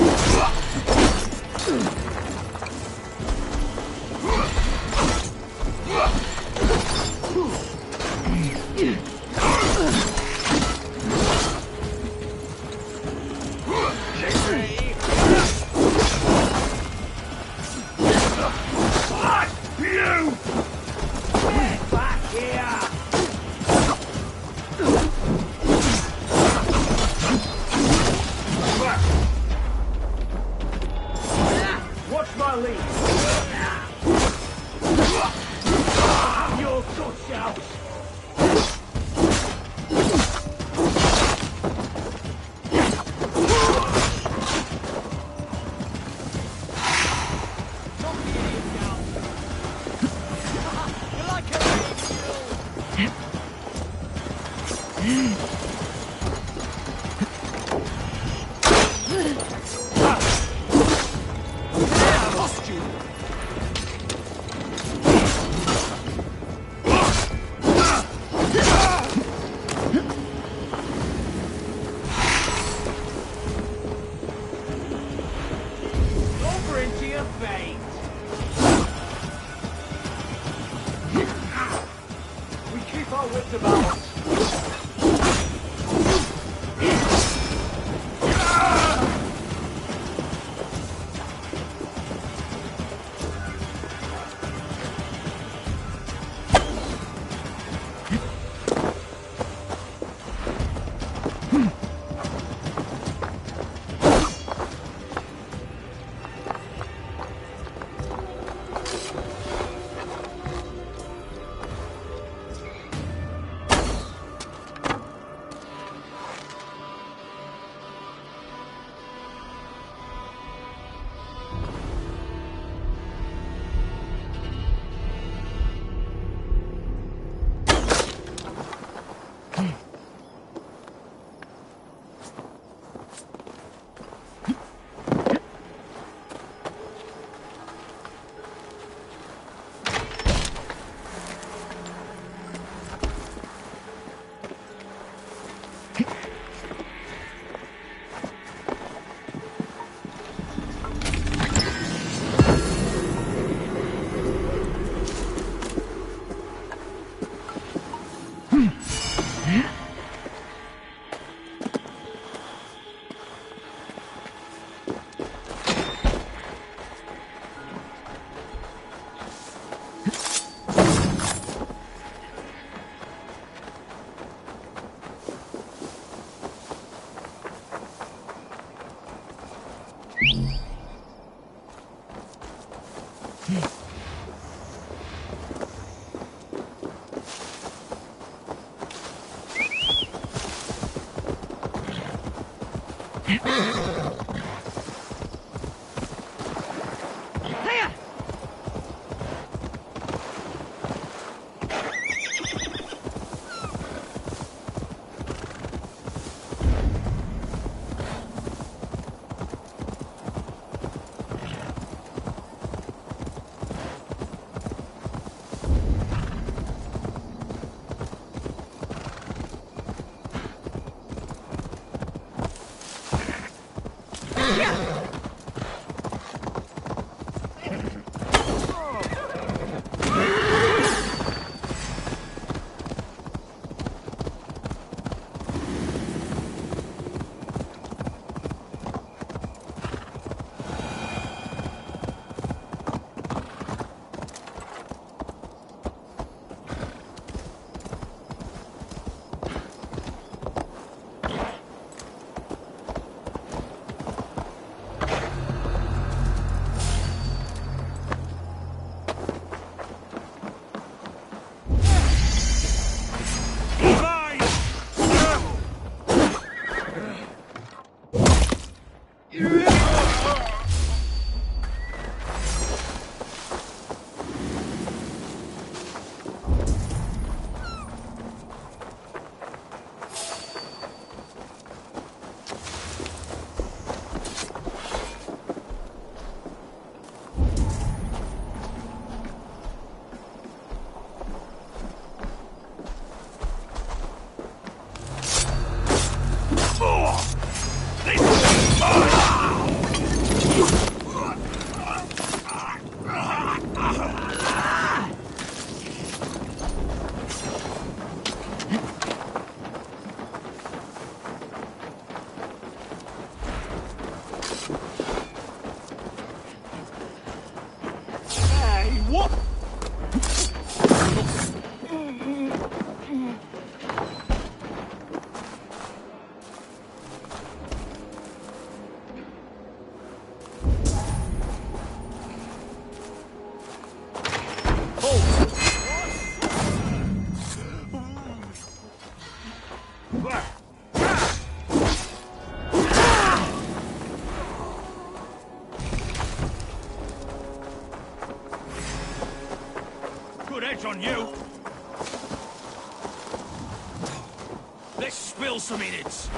Let's spill some innards.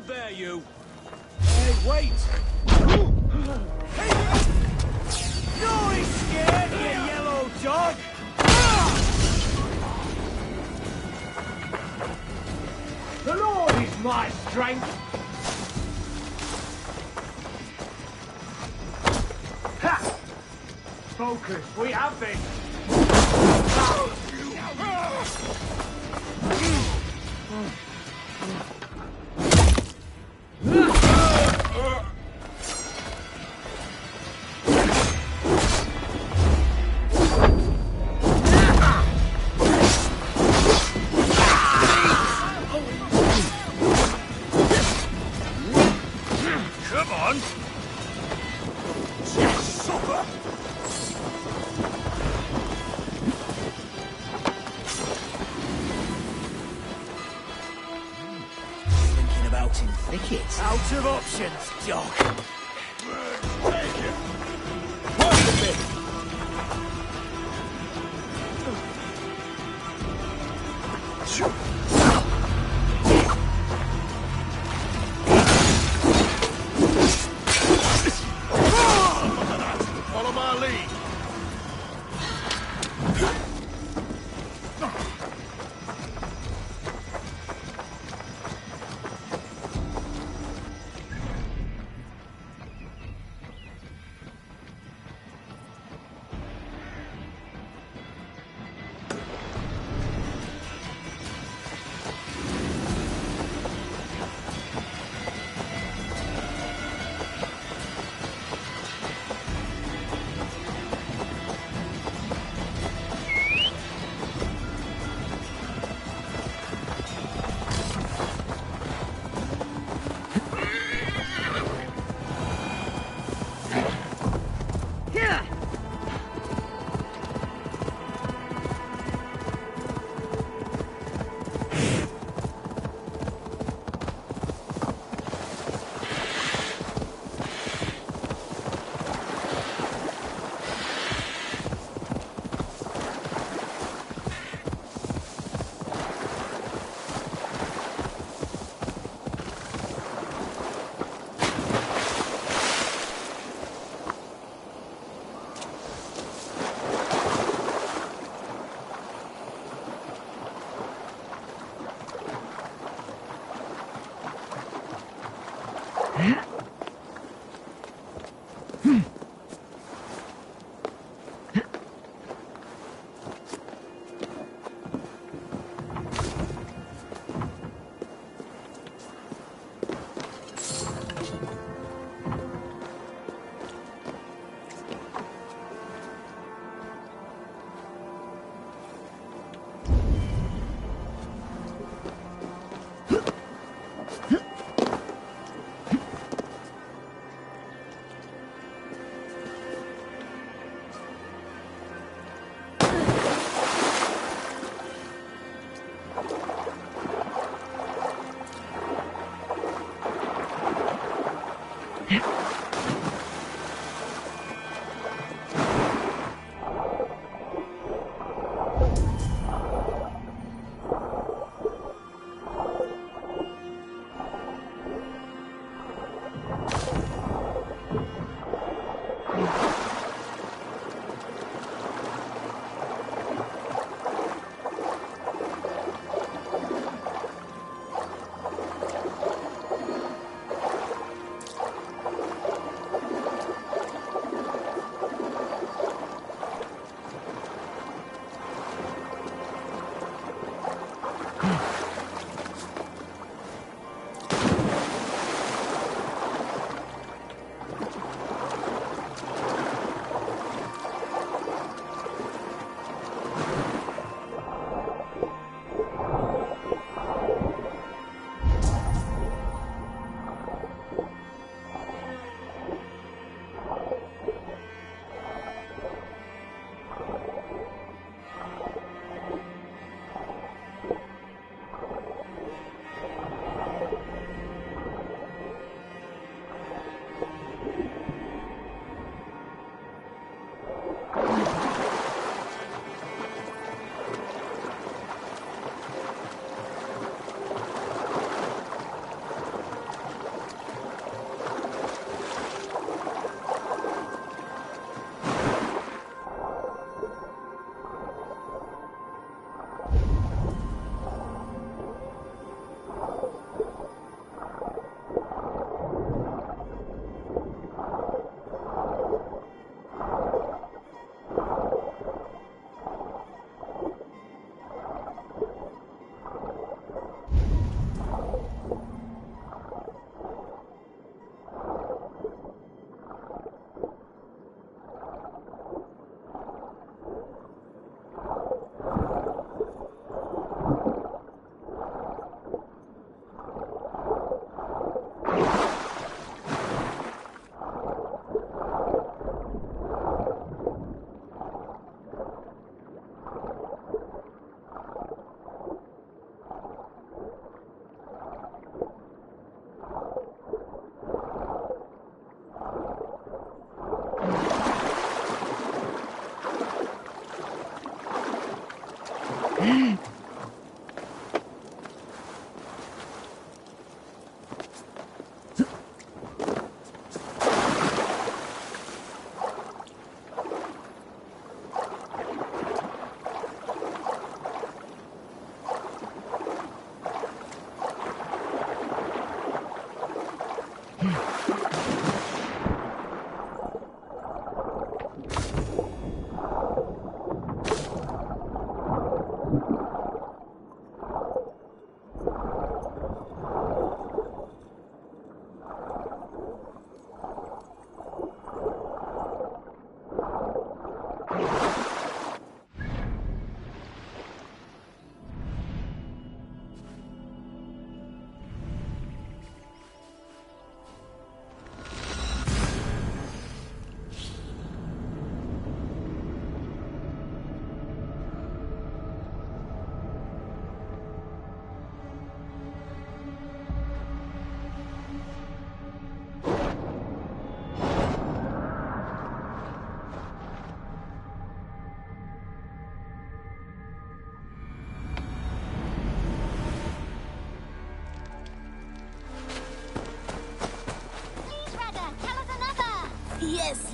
There, you! Hey, wait! Hey! No, he's scared, you yellow dog! The Lord is my strength! Ha! Focus, we have this! Out of options, Doc. What's the bit? Follow my lead.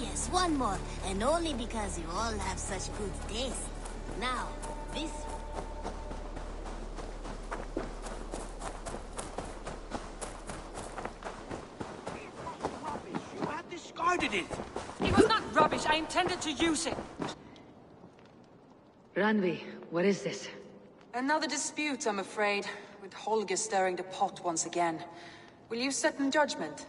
Yes, one more. And only because you all have such good taste. Now, this... You had discarded it! It was not rubbish. I intended to use it. Randvi, what is this? Another dispute, I'm afraid, with Holger stirring the pot once again. Will you sit in judgment?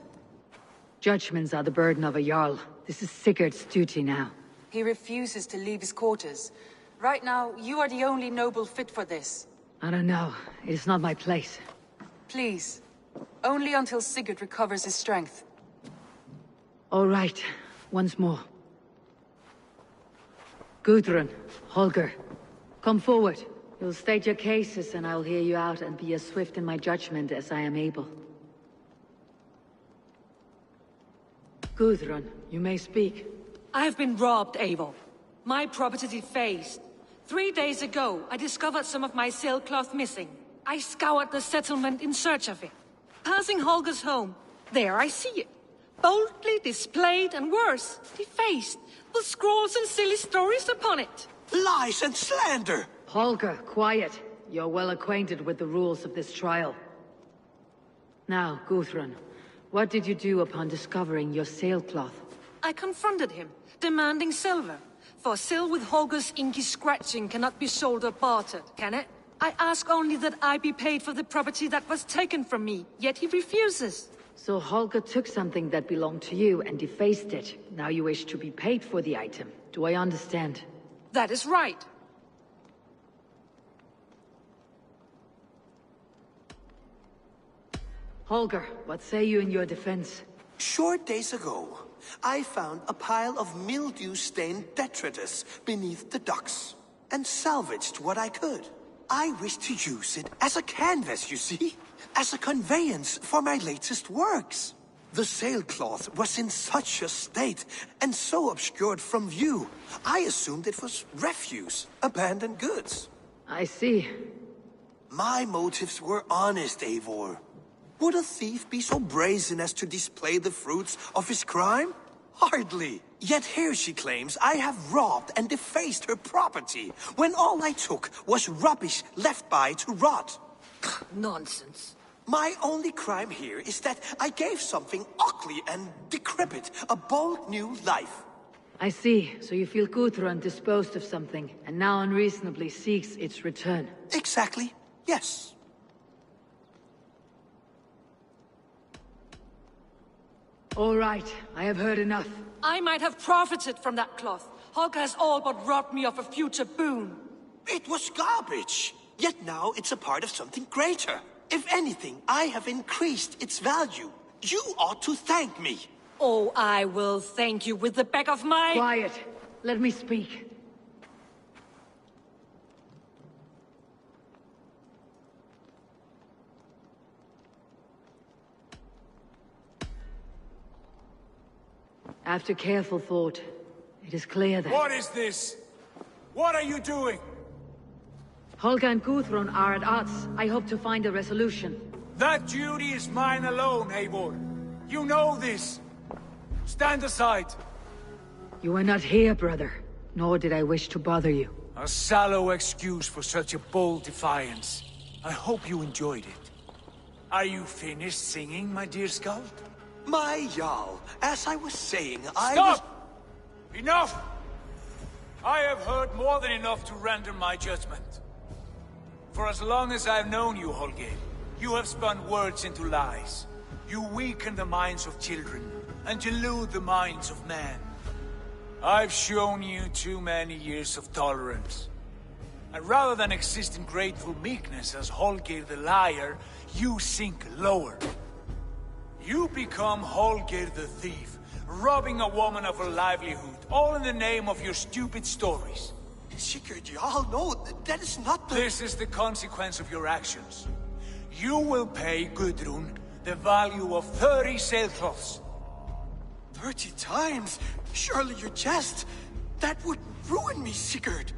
Judgments are the burden of a Jarl. This is Sigurd's duty now. He refuses to leave his quarters. Right now, you are the only noble fit for this. I don't know. It is not my place. Please. Only until Sigurd recovers his strength. All right. Once more. Gudrun, Holger, come forward. You'll state your cases and I'll hear you out and be as swift in my judgment as I am able. Gudrun, you may speak. I have been robbed, Eivor. My property defaced. 3 days ago, I discovered some of my sailcloth missing. I scoured the settlement in search of it. Passing Holger's home, there I see it. Boldly displayed and worse, defaced, with scrawls and silly stories upon it. Lies and slander! Holger, quiet. You're well acquainted with the rules of this trial. Now, Gudrun, what did you do upon discovering your sailcloth? I confronted him, demanding silver. For sil with Holger's inky scratching cannot be sold or bartered, can it? I ask only that I be paid for the property that was taken from me, yet he refuses. So Holger took something that belonged to you and defaced it. Now you wish to be paid for the item. Do I understand? That is right. Holger, what say you in your defense? Short days ago, I found a pile of mildew-stained detritus beneath the docks, and salvaged what I could. I wish to use it as a canvas, you see? As a conveyance for my latest works. The sailcloth was in such a state, and so obscured from view, I assumed it was refuse, abandoned goods. I see. My motives were honest, Eivor. Would a thief be so brazen as to display the fruits of his crime? Hardly. Yet here she claims I have robbed and defaced her property, when all I took was rubbish left by to rot. Nonsense. My only crime here is that I gave something ugly and decrepit a bold new life. I see. So you feel Gudrun disposed of something, and now unreasonably seeks its return. Exactly. Yes. All right, I have heard enough. I might have profited from that cloth. Holger has all but robbed me of a future boon. It was garbage. Yet now it's a part of something greater. If anything, I have increased its value. You ought to thank me. Oh, I will thank you with the back of my... Quiet. Let me speak. After careful thought, it is clear that... What is this? What are you doing? Holger and Gudrun are at odds. I hope to find a resolution. That duty is mine alone, Eivor. You know this. Stand aside. You are not here, brother. Nor did I wish to bother you. A sallow excuse for such a bold defiance. I hope you enjoyed it. Are you finished singing, my dear Skald? My Jarl, as I was saying, Stop! Enough! I have heard more than enough to render my judgment. For as long as I've known you, Holger, you have spun words into lies. You weaken the minds of children, and delude the minds of men. I've shown you too many years of tolerance. And rather than exist in grateful meekness as Holger the liar, you sink lower. You become Holger the thief, robbing a woman of her livelihood, all in the name of your stupid stories. Sigurd, Jarl, no, that is not the... This is the consequence of your actions. You will pay Gudrun the value of 30 sailcloths. 30 times? Surely you jest. That would ruin me, Sigurd.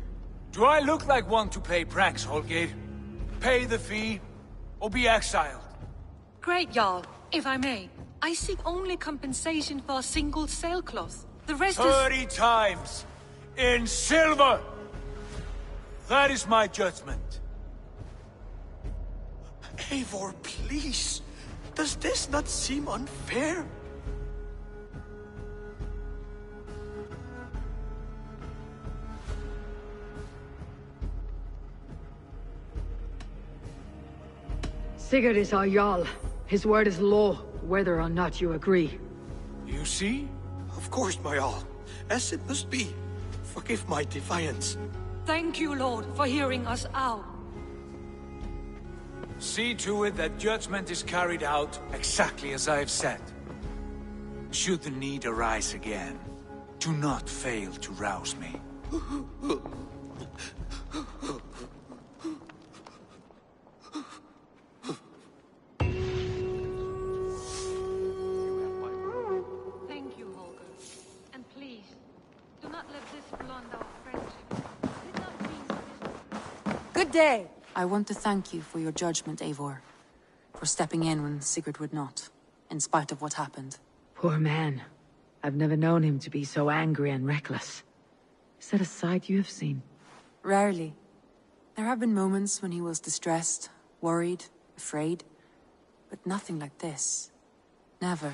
Do I look like one to play pranks, Holger? Pay the fee, or be exiled. Great, Jarl. If I may, I seek only compensation for a single sailcloth. The rest 30 times! In silver! That is my judgment. Eivor, please. Does this not seem unfair? Sigurd is our Jarl. His word is law, whether or not you agree. You see? Of course, my Jarl. As it must be. Forgive my defiance. Thank you, Lord, for hearing us out. See to it that judgment is carried out exactly as I have said. Should the need arise again, do not fail to rouse me. Thank you. day! I want to thank you for your judgment, Eivor. For stepping in when Sigurd would not, in spite of what happened. Poor man. I've never known him to be so angry and reckless. Is that a side you have seen? Rarely. There have been moments when he was distressed, worried, afraid. But nothing like this. Never,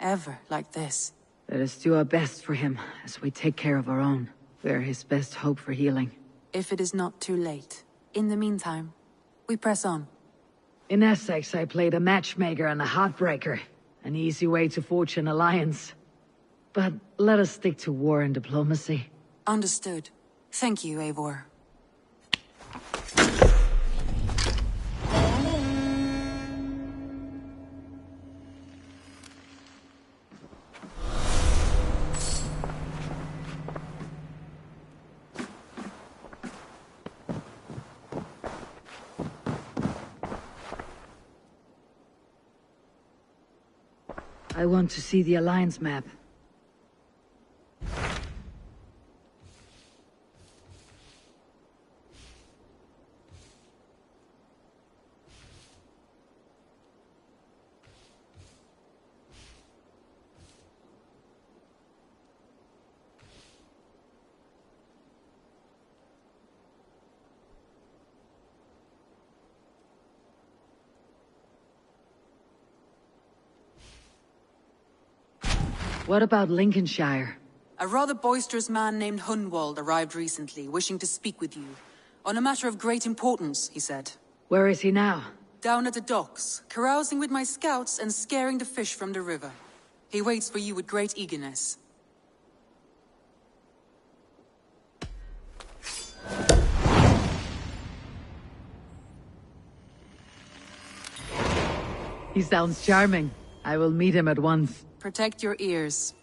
ever like this. Let us do our best for him, as we take care of our own. We are his best hope for healing. If it is not too late. In the meantime, we press on. In Essexe, I played a matchmaker and a heartbreaker. An easy way to forge an alliance. But let us stick to war and diplomacy. Understood. Thank you, Eivor. I want to see the Alliance map. What about Lincolnshire? A rather boisterous man named Hunwald arrived recently, wishing to speak with you. On a matter of great importance, he said. Where is he now? Down at the docks, carousing with my scouts and scaring the fish from the river. He waits for you with great eagerness. He sounds charming. I will meet him at once. Protect your ears.